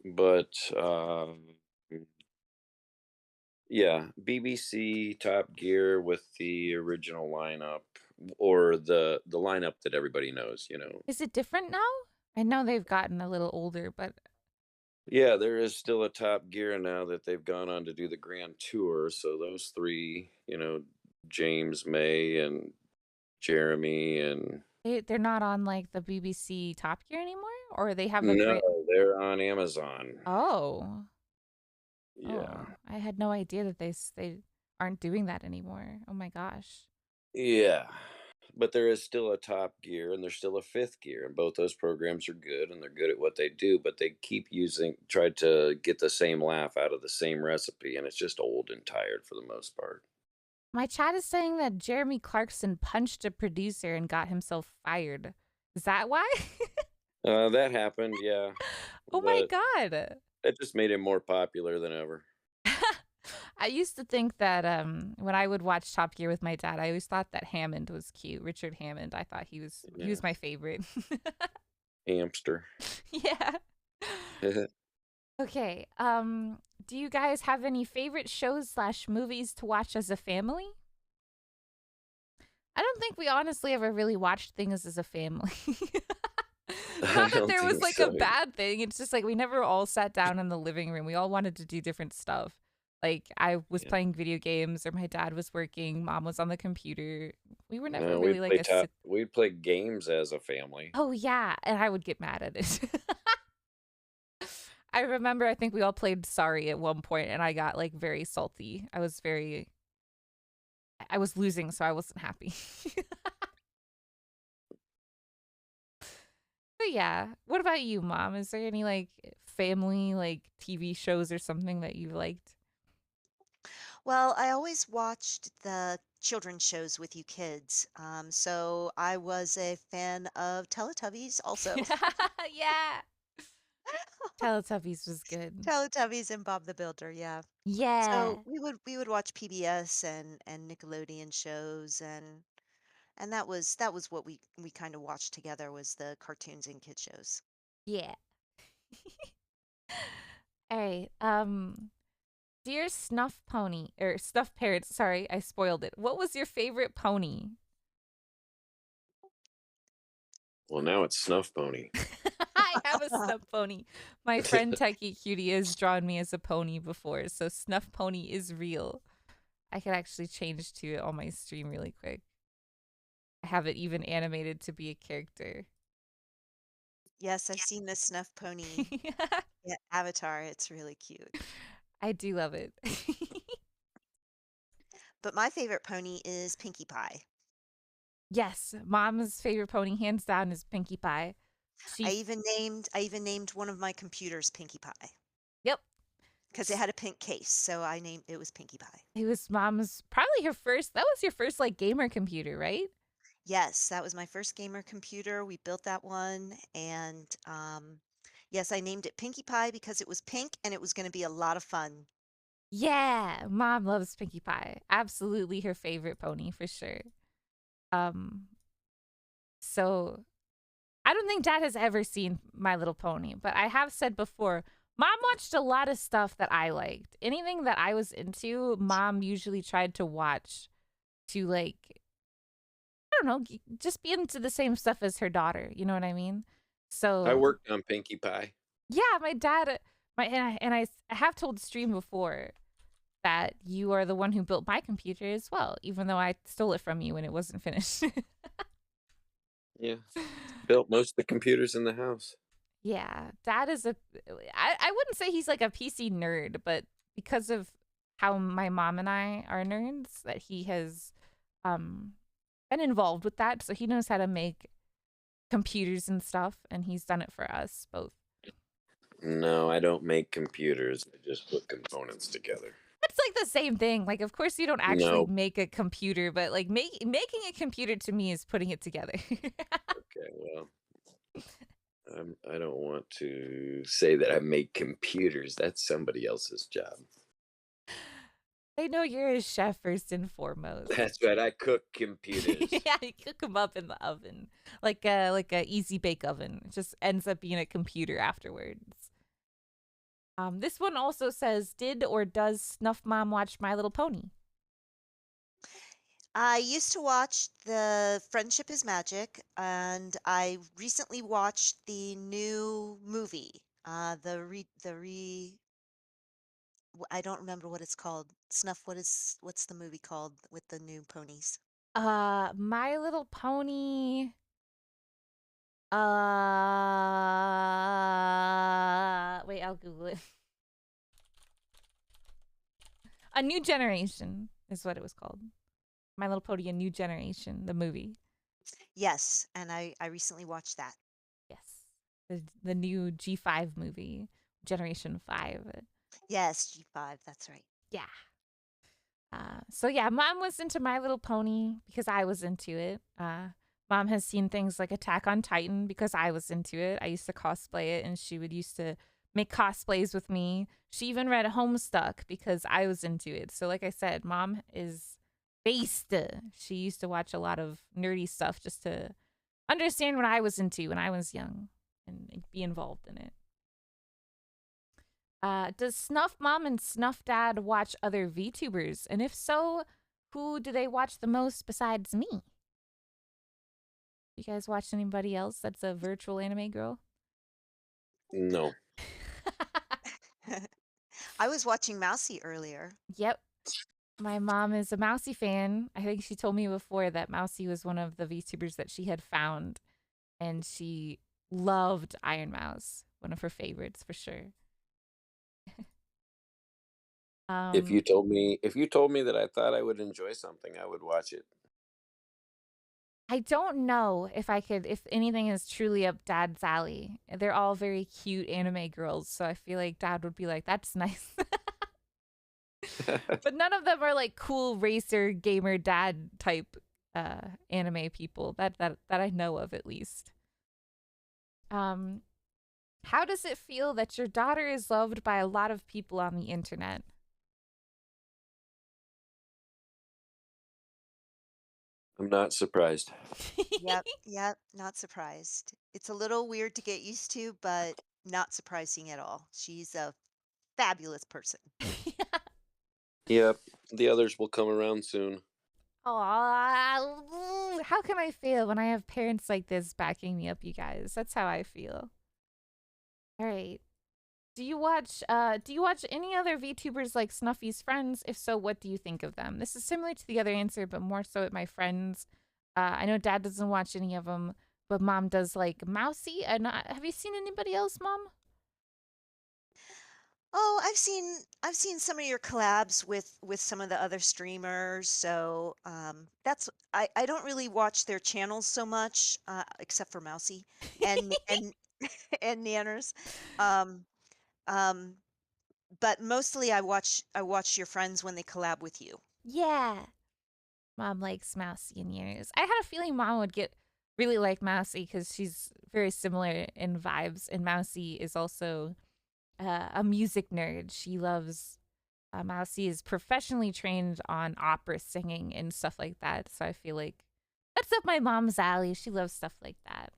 B: but yeah, BBC Top Gear with the original lineup or the lineup that everybody knows, you know.
A: Is it different now? I know they've gotten a little older, but
B: Yeah, there is still a Top Gear now that they've gone on to do the Grand Tour. So those three, you know, James May and Jeremy and
A: they're not on like the BBC Top Gear anymore? Or they have a
B: no,
A: great.
B: they're on Amazon.
A: Oh.
B: Yeah.
A: Oh. I had no idea that they aren't doing that anymore. Oh my gosh.
B: Yeah. But there is still a Top Gear and there's still a Fifth Gear, and both those programs are good and they're good at what they do, but they keep tried to get the same laugh out of the same recipe, and it's just old and tired for the most part.
A: My chat is saying that Jeremy Clarkson punched a producer and got himself fired. Is that why?
B: That happened, yeah,
A: Oh my
B: but
A: god.
B: it just made him more popular than ever.
A: I used to think that when I would watch Top Gear with my dad, I always thought that Hammond was cute. Richard Hammond. I thought he was
B: Yeah,
A: my favorite.
B: hamster.
A: Yeah. Okay. Do you guys have any favorite shows / movies to watch as a family? I don't think we honestly ever really watched things as a family.
B: I
A: Not that
B: don't
A: there was
B: think
A: like a
B: so.
A: bad thing. It's just like we never all sat down in the living room. We all wanted to do different stuff. Like I was
B: Yeah.
A: playing video games or my dad was working, mom was on the computer. We were never
B: No,
A: really like a sit.
B: we'd play games as a family.
A: Oh yeah, and I would get mad at it. I remember I think we all played Sorry at one point and I got like very salty. I was losing, so I wasn't happy. But yeah, what about you, Mom? Is there any like family like TV shows or something that you liked?
C: Well, I always watched the children's shows with you kids. So I was a fan of Teletubbies also.
A: Yeah, Teletubbies was good.
C: Teletubbies and Bob the Builder, yeah. So
A: Yeah,
C: we would watch PBS and Nickelodeon shows and that was what we kind of watched together was the cartoons and kid shows.
A: yeah. All right. Dear Snuff Pony or Snuff Parents, sorry, I spoiled it. What was your favorite pony?
B: Well, now it's Snuff Pony.
A: I have a Snuff Pony. My friend Techie Cutie has drawn me as a pony before, so Snuff Pony is real. I could actually change to it on my stream really quick. I have it even animated to be a character.
C: Yes, I've seen the Snuff Pony avatar. It's really cute.
A: I do love it.
C: But my favorite pony is Pinkie Pie.
A: Yes, Mom's favorite pony, hands down, is Pinkie Pie.
C: I
A: She,
C: even named one of my computers Pinkie Pie
A: yep,
C: because it had a pink case, so I named it was Pinkie Pie.
A: it was Mom's probably her first. That was your first like gamer computer, right?
C: Yes, that was my first gamer computer. We built that one, and yes, I named it Pinkie Pie because it was pink and it was going to be a lot of fun.
A: Yeah, Mom loves Pinkie Pie. Absolutely her favorite pony for sure. Um, so I don't think Dad has ever seen My Little Pony, but I have said before, Mom watched a lot of stuff that I liked. Anything that I was into, Mom usually tried to watch to like, I don't know, just be into the same stuff as her daughter. You know what I mean?
B: I
A: So
B: worked on Pinkie Pie.
A: yeah, my dad, I have told stream before that you are the one who built my computer as well, even though I stole it from you when it wasn't finished.
B: Yeah, built most of the computers in the house.
A: Yeah, Dad is I wouldn't say he's like a PC nerd, but because of how my mom and I are nerds, that he has um been involved with that, so he knows how to make computers and stuff, and he's done it for us both.
B: No, I don't make computers. I just put components together.
A: It's like the same thing. Like, of course, you don't actually
B: No.
A: make a computer, but like making a computer to me is putting it together.
B: Okay, well, I don't want to say that I make computers. That's somebody else's job.
A: I know you're a chef first and foremost.
B: That's right. I cook computers.
A: Yeah, you cook them up in the oven, like a easy bake oven. It just ends up being a computer afterwards. This one also says, "Did or does Snuff Mom watch My Little Pony?"
C: I used to watch the Friendship is Magic, and I recently watched the new movie. I don't remember what it's called. Snuff, what's the movie called with the new ponies?
A: My Little Pony. Wait, I'll Google it. A New Generation is what it was called. My Little Pony: A New Generation, the movie.
C: Yes, and I recently watched that.
A: Yes, the new G5 movie, Generation 5.
C: Yes, G5, that's right.
A: Yeah. So yeah, mom was into My Little Pony because I was into it. Mom has seen things like Attack on Titan because I was into it. I used to cosplay it, and she would used to make cosplays with me. She even read Homestuck because I was into it. So like I said, mom is based. She used to watch a lot of nerdy stuff just to understand what I was into when I was young and be involved in it. Does Snuff Mom and Snuff Dad watch other VTubers? And if so, who do they watch the most besides me? You guys watch anybody else that's a virtual anime girl?
B: No.
C: I was watching Mousy earlier.
A: Yep. My mom is a Mousy fan. I think she told me before that Mousy was one of the VTubers that she had found, and she loved Iron Mouse, one of her favorites for sure.
B: If
A: um,
B: you told me that I thought I would enjoy something, I would watch it.
A: I don't know if I could, if anything is truly up Dad's alley. They're all very cute anime girls, so I feel like Dad would be like, "That's nice." But none of them are like cool racer gamer dad type anime people that I know of at least. Um, how does it feel that your daughter is loved by a lot of people on the internet?
B: I'm not surprised.
C: Yep, yep, not surprised. It's a little weird to get used to, but not surprising at all. She's a fabulous person.
B: Yep, the others will come around soon.
A: Aw, how can I feel when I have parents like this backing me up, you guys? That's how I feel. All right. Do you watch any other VTubers like Snuffy's friends? If so, what do you think of them? This is similar to the other answer, but more so at my friends. I know Dad doesn't watch any of them, but Mom does like Mousy. And have you seen anybody else, Mom?
C: Oh, I've seen some of your collabs with some of the other streamers. So that's I don't really watch their channels so much, except for Mousy and and Nanners. Um, um, but mostly I watch your friends when they collab with you.
A: Yeah. Mom likes Mousy and Years. I had a feeling Mom would get really like Mousy because she's very similar in vibes, and Mousy is also a music nerd. She loves Mousy is professionally trained on opera singing and stuff like that. So I feel like that's up my mom's alley. She loves stuff like that.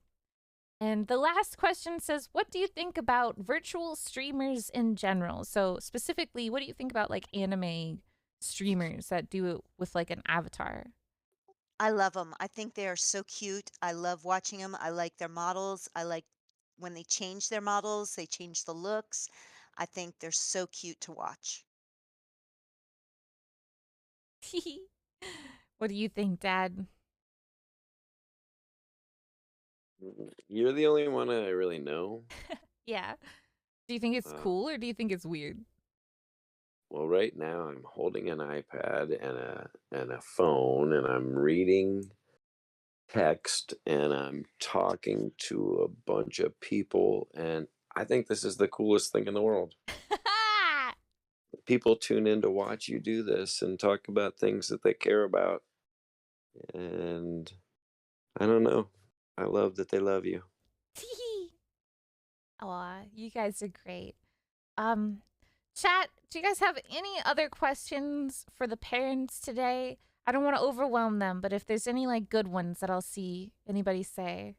A: And the last question says, what do you think about virtual streamers in general? So specifically, what do you think about like anime streamers that do it with like an avatar?
C: I love them. I think they are so cute. I love watching them. I like their models. I like when they change their models, they change the looks. I think they're so cute to watch.
A: What do you think, Dad?
B: You're the only one I really know.
A: Yeah. Do you think it's
B: Uh,
A: cool or do you think it's weird?
B: well, right now I'm holding an iPad and a phone, and I'm reading text, and I'm talking to a bunch of people, and I think this is the coolest thing in the world. People tune in to watch you do this and talk about things that they care about, and I don't know. I love that they love you.
A: Aw, you guys are great. Um, Chat, do you guys have any other questions for the parents today? I don't want to overwhelm them, but if there's any like good ones that I'll see anybody say,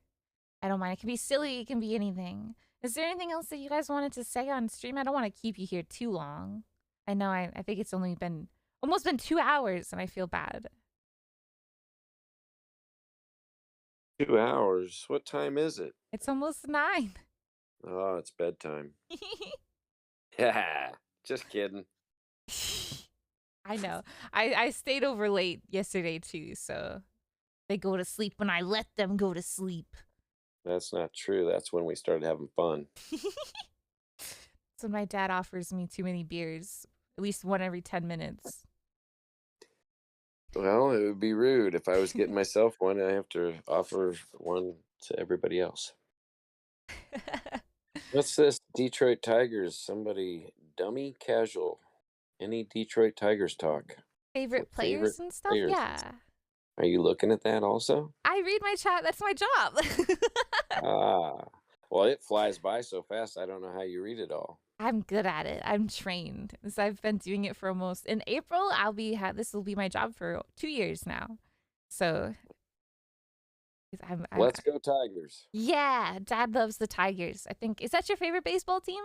A: I don't mind. It can be silly, it can be anything. Is there anything else that you guys wanted to say on stream? I don't want to keep you here too long. I know I think it's only been almost been 2 hours and I feel bad.
B: 2 hours? What time is it?
A: It's almost 9.
B: Oh, it's bedtime. Yeah, just kidding.
A: I know. I stayed over late yesterday too, so they go to sleep when I let them go to sleep.
B: That's not true. That's when we started having fun.
A: So my dad offers me too many beers, at least one every 10 minutes.
B: Well, it would be rude if I was getting myself one. I have to offer one to everybody else. What's this? Detroit Tigers. Somebody dummy casual. Any Detroit Tigers talk?
A: Favorite
B: What favorite
A: players and stuff?
B: players?
A: Yeah.
B: Are you looking at that also?
A: I read my chat. That's my job.
B: Ah, well, it flies by so fast. I don't know how you read it all.
A: I'm good at it. I'm trained. So I've been doing it for almost in April. This will be my job for 2 years now. So I'm
B: Let's go Tigers.
A: yeah, Dad loves the Tigers. I think is that your favorite baseball team?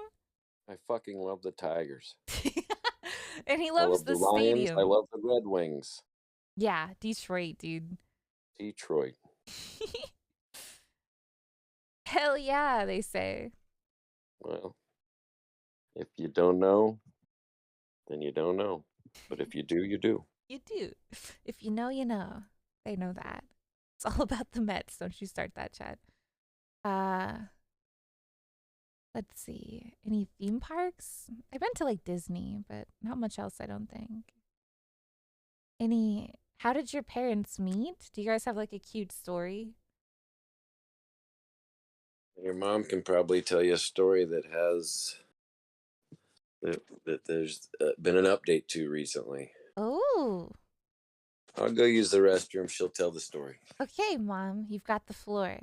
B: I fucking love the Tigers.
A: And he
B: I
A: loves
B: love the
A: the
B: Lions. I
A: stadium.
B: love the Red Wings.
A: Yeah, Detroit, dude.
B: Detroit.
A: Hell yeah, they say.
B: Well, if you don't know, then you don't know. But if you do, you do.
A: You do. If you know, you know. They know that. It's all about the Mets. Don't you start that chat. Let's see. Any theme parks? I've been to like Disney, but not much else, I don't think. How did your parents meet? Do you guys have like a cute story?
B: Your mom can probably tell you a story that has that there's been an update to recently.
A: Oh,
B: I'll go use the restroom. She'll tell the story.
A: okay, Mom. You've got the floor.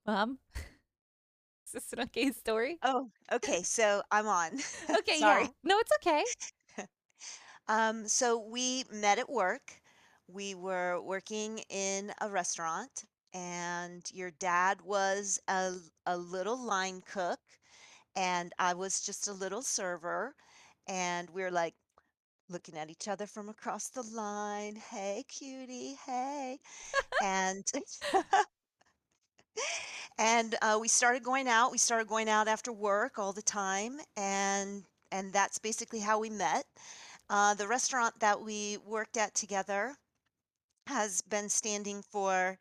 A: Mom? Is this an okay story?
C: Oh, okay. So I'm on.
A: Okay,
C: Sorry.
A: yeah. No, it's okay.
C: So we met at work. We were working in a restaurant, and your dad was a little line cook, and I was just a little server. And we were like looking at each other from across the line. Hey, cutie. Hey. And we started going out. We started going out after work all the time, and that's basically how we met. The restaurant that we worked at together has been standing for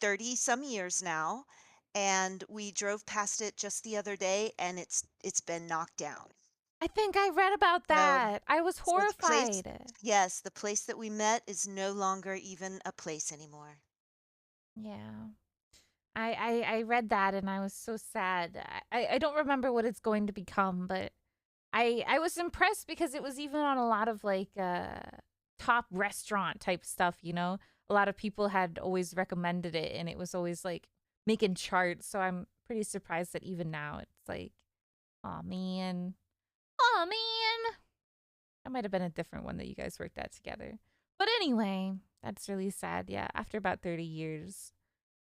C: 30 some years now, and we drove past it just the other day, and it's been knocked down.
A: I think I read about
C: So
A: that. I was
C: so the place,
A: horrified.
C: yes, the place that we met is no longer even a place anymore.
A: Yeah. I read that and I was so sad. I don't remember what it's going to become, but I was impressed because it was even on a lot of like top restaurant type stuff, you know? A lot of people had always recommended it and it was always like making charts. So I'm pretty surprised that even now it's like, oh man. Oh man. That might have been a different one that you guys worked at together. But anyway, that's really sad. Yeah, after about 30 years,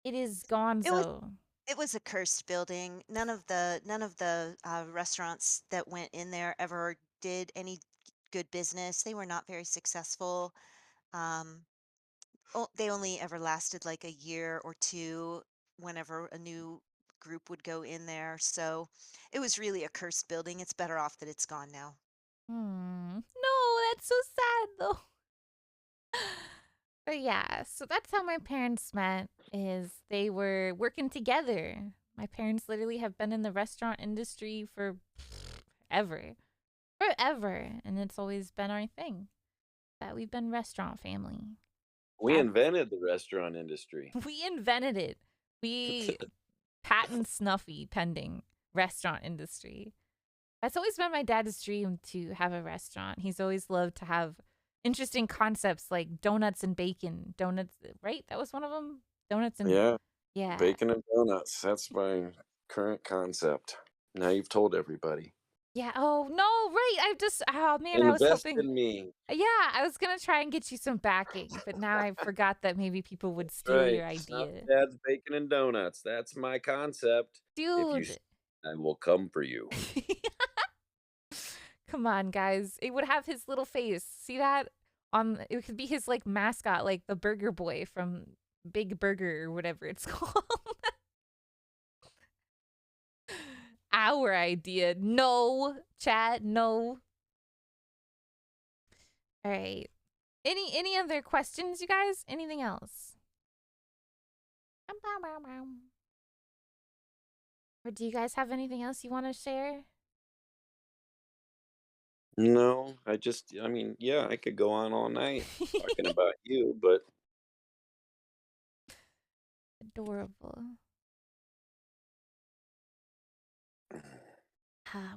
A: it is
C: It was
A: gonzo.
C: it was a cursed building. None of the restaurants that went in there ever did any good business. They were not very successful. Um, they only ever lasted like a year or two whenever a new group would go in there. So it was really a cursed building. It's better off that it's gone now.
A: No, that's so sad though. But yeah, so that's how my parents met is they were working together. My parents literally have been in the restaurant industry for ever. Forever. And it's always been our thing that we've been restaurant family.
B: We invented the restaurant industry.
A: We invented it. We patent Snuffy pending restaurant industry. That's always been my dad's dream to have a restaurant. He's always loved to have interesting concepts like donuts and bacon. Donuts, right? That was one of them. Donuts and yeah.
B: Bacon and donuts. That's my current concept. Now you've told everybody.
A: Yeah. Oh no, right. Oh man, I was
B: Invest
A: hoping.
B: in me.
A: Yeah, I was gonna try and get you some backing, but now I forgot that maybe people would steal
B: Right.
A: your idea.
B: Dad's bacon and donuts. That's my concept. If you,
A: Dude.
B: I will come for you.
A: Come on, guys. It would have his little face. See that? It could be his like mascot, like the Burger Boy from Big Burger or whatever it's called. Our idea. No, chat, no. All right. Any other questions, you guys? Anything else? Or do you guys have anything else you want to share?
B: No, I mean, yeah, I could go on all night talking about you, but
A: Adorable.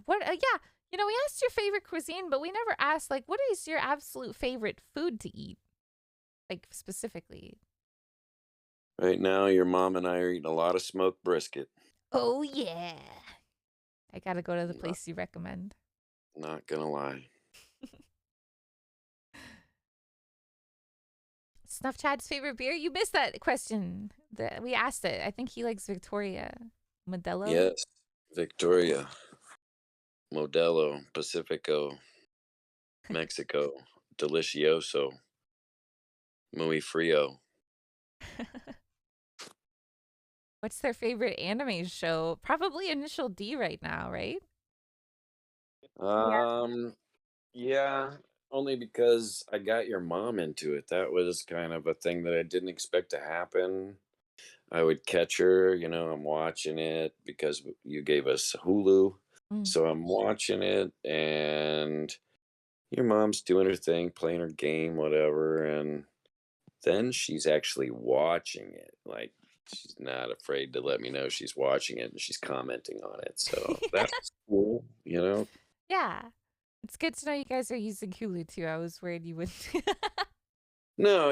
A: What? Yeah, You know, we asked your favorite cuisine, but we never asked, like, what is your absolute favorite food to eat? Like, specifically.
B: Right now, your mom and I are eating a lot of smoked brisket.
A: Oh, yeah. I gotta go to the
B: Not,
A: place you recommend.
B: not gonna lie.
A: Snuff Chad's favorite beer? You missed that question. We asked it. I think he likes Victoria. Modelo?
B: Yes, Victoria, Modelo, Pacifico, Mexico, Delicioso, Muy Frio.
A: What's their favorite anime show? Probably Initial D right now, right?
B: Um, yeah, only because I got your mom into it. That was kind of a thing that I didn't expect to happen. I would catch her, I'm watching it because you gave us Hulu.
A: Mm.
B: So I'm watching it, and your mom's doing her thing, playing her game, whatever. And then she's actually watching it. Like, she's not afraid to let me know she's watching it, and she's commenting on it. So that's cool.
A: Yeah. It's good to know you guys are using Hulu too. I was worried you wouldn't.
B: No,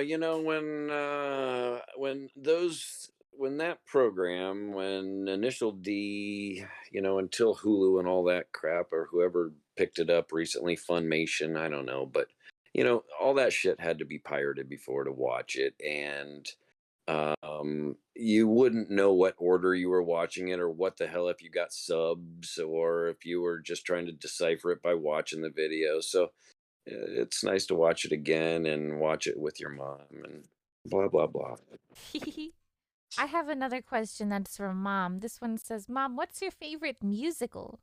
B: when that program, when Initial D, until Hulu and all that crap, or whoever picked it up recently, Funimation, I don't know, but all that shit had to be pirated before to watch it, and you wouldn't know what order you were watching it, or what the hell if you got subs, or if you were just trying to decipher it by watching the video. So it's nice to watch it again and watch it with your mom and blah blah blah.
A: I have another question that's from Mom. This one says, Mom, what's your favorite musical?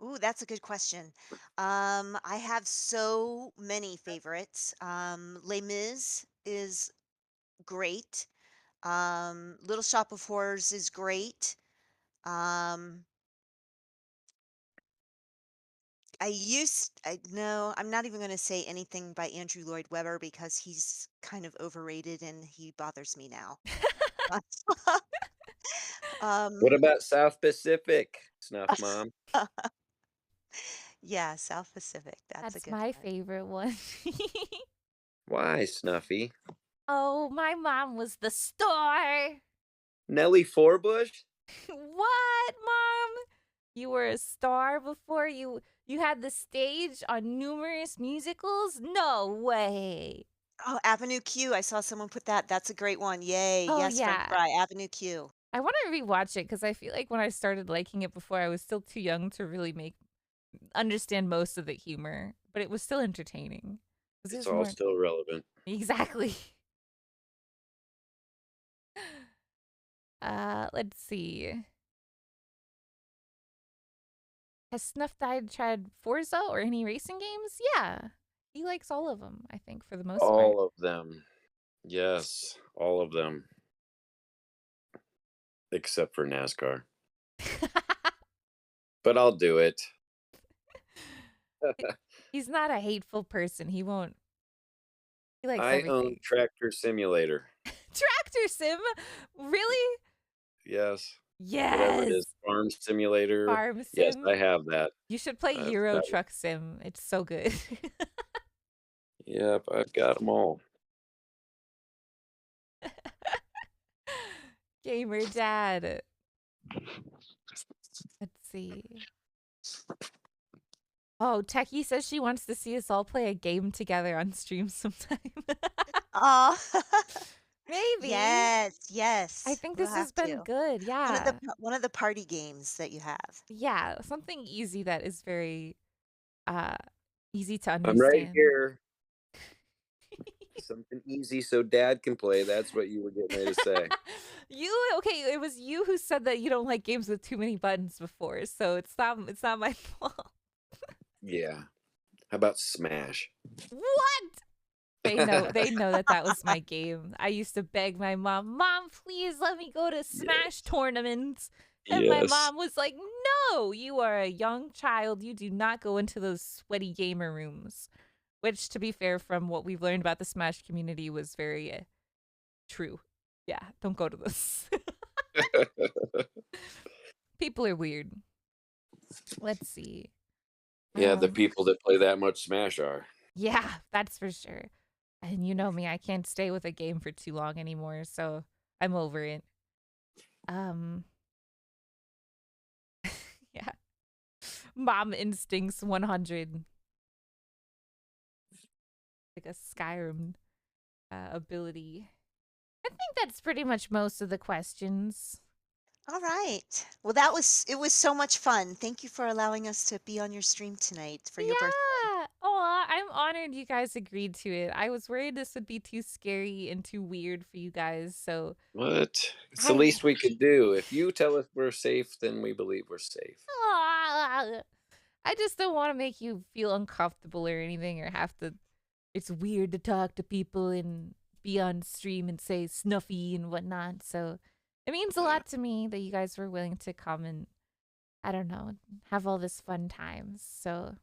C: Ooh, that's a good question. I have so many favorites. Les Mis is great. Little Shop of Horrors is great. Um, no, I'm not even going to say anything by Andrew Lloyd Webber because he's kind of overrated and he bothers me now.
B: What
C: um,
B: about South Pacific, Snuff Mom?
C: yeah, South Pacific. That's a
A: That's
C: good
A: my
C: one.
A: favorite one.
B: Why, Snuffy?
A: Oh, my mom was the star.
B: Nellie Forbush?
A: What, Mom? You were a star before you had the stage on numerous musicals? No way.
C: Oh, Avenue Q. I saw someone put that. That's a great one. Yay.
A: Oh
C: Yes, French
A: yeah.
C: fry. Avenue Q.
A: I want to rewatch it because I feel like when I started liking it before, I was still too young to really understand most of the humor, but it was still entertaining. It
B: It's
A: was
B: all
A: more
B: still relevant.
A: exactly. Let's see. Has Snuff tried Forza or any racing games? Yeah, he likes all of them. I think for the most part.
B: All of them. Yes, all of them. Except for NASCAR. But I'll do it.
A: He's not a hateful person. He won't. He likes
B: I own
A: everything.
B: Tractor Simulator.
A: Tractor Sim? Really?
B: Yes. Whatever it
A: Yes.
B: is. Farm Simulator.
A: Farm
B: Yes,
A: Sim?
B: I have that.
A: You should play Euro Truck Sim. It's so good.
B: Yep, I've got them all.
A: Gamer Dad. Let's see. Oh, Techie says she wants to see us all play a game together on stream sometime.
C: Oh,
A: Maybe.
C: yes, yes.
A: I think
C: We'll
A: this has
C: have
A: been
C: to.
A: good. Yeah.
C: One of the party games that you have.
A: Yeah. Something easy that is very uh easy to
B: I'm right
A: understand.
B: here. Something easy so Dad can play. That's what you were getting ready to say.
A: Okay, it was you who said that you don't like games with too many buttons before, so it's not my fault.
B: Yeah. How about Smash?
A: What? They know that was my game. I used to beg my mom, please let me go to Smash tournaments. And my
B: Yes.
A: mom was like, no, you are a young child. You do not go into those sweaty gamer rooms. Which, to be fair, from what we've learned about the Smash community, was very true. Yeah, don't go to this. People are weird. Let's see.
B: Yeah, the people that play that much Smash are.
A: Yeah, that's for sure. And you know me, I can't stay with a game for too long anymore, so I'm over it. Yeah. Mom Instincts 100. Like a Skyrim ability. I think that's pretty much most of the questions.
C: All right. Well, it was so much fun. Thank you for allowing us to be on your stream tonight for your birthday.
A: Yeah. Oh, I'm honored you guys agreed to it. I was worried this would be too scary and too weird for you guys, so
B: What? It's the
A: I
B: least we could do. If you tell us we're safe, then we believe we're safe.
A: I just don't want to make you feel uncomfortable or anything or have to. It's weird to talk to people and be on stream and say Snuffy and whatnot. So it means a lot to me that you guys were willing to come and, I don't know, have all this fun time. So,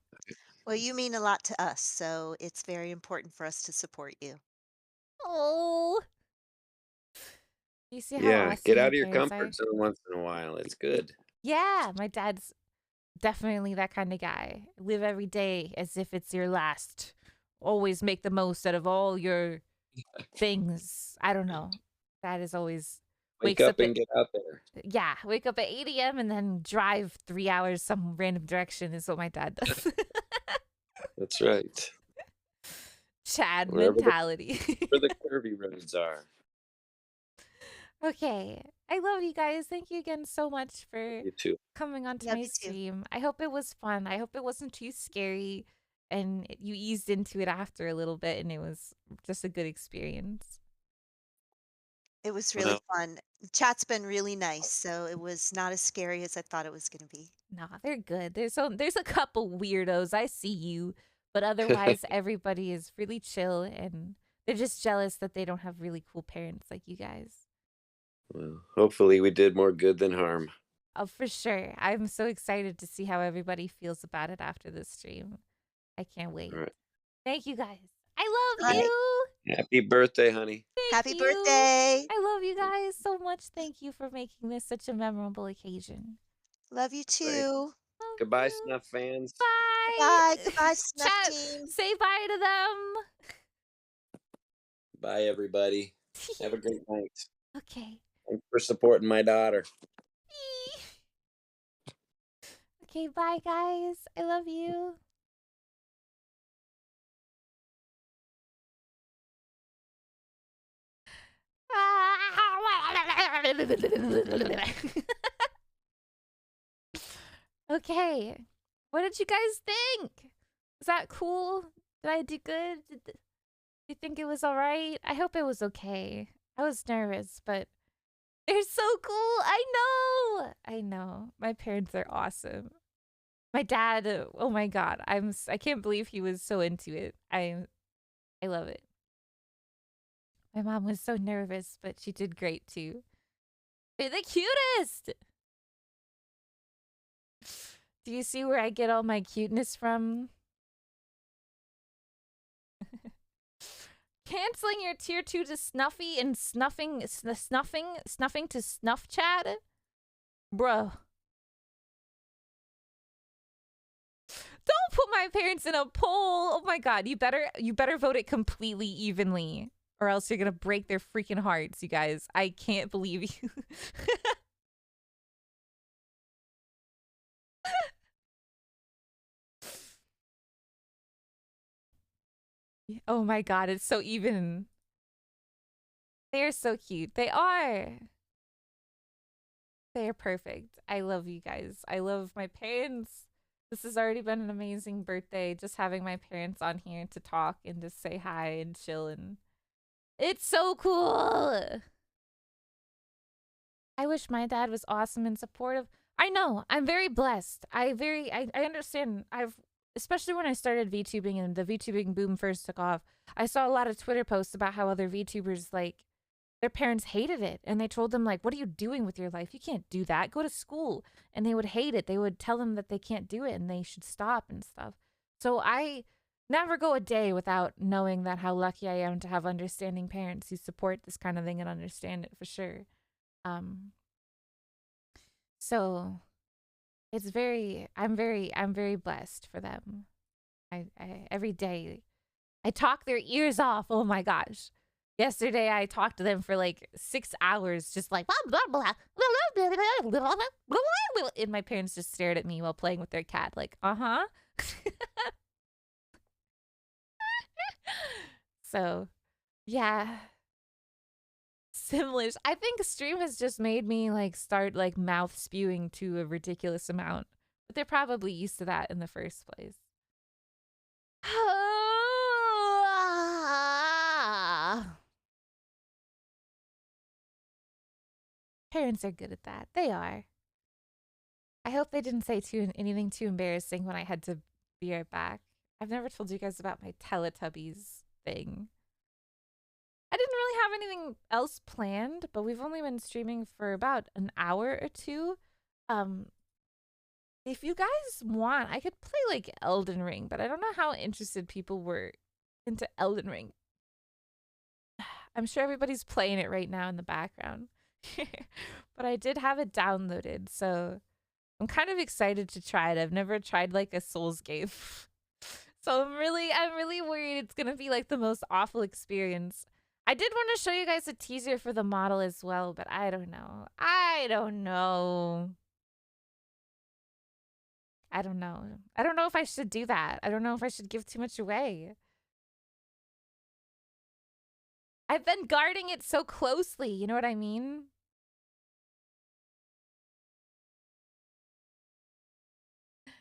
C: Well, you mean a lot to us, so it's very important for us to support you.
A: oh, you see how
B: Yeah, get
A: awesome
B: out
A: my
B: of your
A: parents are?
B: comfort zone once in a while. It's good.
A: Yeah, my dad's definitely that kind of guy. Live every day as if it's your last. Always make the most out of all your things. I don't know. That is always
B: Wake
A: wakes
B: up
A: up at
B: and get out there.
A: wake up at 8 a.m. and then drive 3 hours some random direction is what my dad does.
B: That's right.
A: Chad
B: Wherever
A: mentality.
B: where the curvy roads are.
A: Okay. I love you guys. Thank you again so much for
B: You too.
A: coming onto
C: Love
A: my
C: you too.
A: stream. I hope it was fun. I hope it wasn't too scary and you eased into it after a little bit and it was just a good experience.
C: It was really
B: Well,
C: fun. Chat's been really nice, so it was not as scary as I thought it was going to be.
A: Nah, they're good. There's a couple weirdos. I see you, but otherwise everybody is really chill and they're just jealous that they don't have really cool parents like you guys.
B: well, hopefully we did more good than harm.
A: Oh, for sure. I'm so excited to see how everybody feels about it after this stream. I can't wait.
B: All right.
A: Thank you guys. I
C: All
A: love
C: right.
A: you.
B: Happy birthday, honey.
A: Thank
C: Happy
A: you.
C: birthday.
A: I love you guys so much. Thank you for making this such a memorable occasion.
C: Love you
B: Right.
C: too.
A: Love
B: Goodbye,
A: you.
B: Snuff fans.
C: Bye.
A: Bye.
C: Goodbye, Snuff
A: Chat,
C: team.
A: say bye to them.
B: Bye, everybody. Have a great night.
A: Okay.
B: Thanks for supporting my daughter.
A: Okay, bye guys. I love you. Okay. What did you guys think? Was that cool? Did I do good? Do you think it was alright? I hope it was okay. I was nervous, but they're so cool. I know. I know. My parents are awesome. My dad, oh my god. I can't believe he was so into it. I love it. My mom was so nervous, but she did great too. You're the cutest! Do you see where I get all my cuteness from? Canceling your tier 2 to Snuffy and snuffing to Snuff Chat? Bro. Don't put my parents in a poll. Oh my god, you better vote it completely evenly. Or else you're gonna break their freaking hearts, you guys. I can't believe you. Oh my god, it's so even. They are so cute. They are. They are perfect. I love you guys. I love my parents. This has already been an amazing birthday. Just having my parents on here to talk and just say hi and chill and it's so cool. I wish my dad was awesome and supportive. I know. I'm very blessed. I understand. Especially when I started VTubing and the VTubing boom first took off, I saw a lot of Twitter posts about how other VTubers, like, their parents hated it. And they told them, like, what are you doing with your life? You can't do that. Go to school. And they would hate it. They would tell them that they can't do it and they should stop and stuff. So I never go a day without knowing that how lucky I am to have understanding parents who support this kind of thing and understand it for sure. So it's I'm very blessed for them. I every day I talk their ears off. Oh my gosh. Yesterday I talked to them for like 6 hours, just like blah, blah, blah, and my parents just stared at me while playing with their cat, like, uh-huh. So, yeah. Simlish. I think stream has just made me like start like mouth spewing to a ridiculous amount. But they're probably used to that in the first place. Parents are good at that. They are. I hope they didn't say anything too embarrassing when I had to be right back. I've never told you guys about my Teletubbies thing. I didn't really have anything else planned, but we've only been streaming for about an hour or two. If you guys want, I could play like Elden Ring, but I don't know how interested people were into Elden Ring. I'm sure everybody's playing it right now in the background. But I did have it downloaded, so I'm kind of excited to try it. I've never tried like a Souls game. So I'm really worried it's gonna be like the most awful experience. I did want to show you guys a teaser for the model as well, but I don't know. I don't know if I should do that. I don't know if I should give too much away. I've been guarding it so closely, you know what I mean?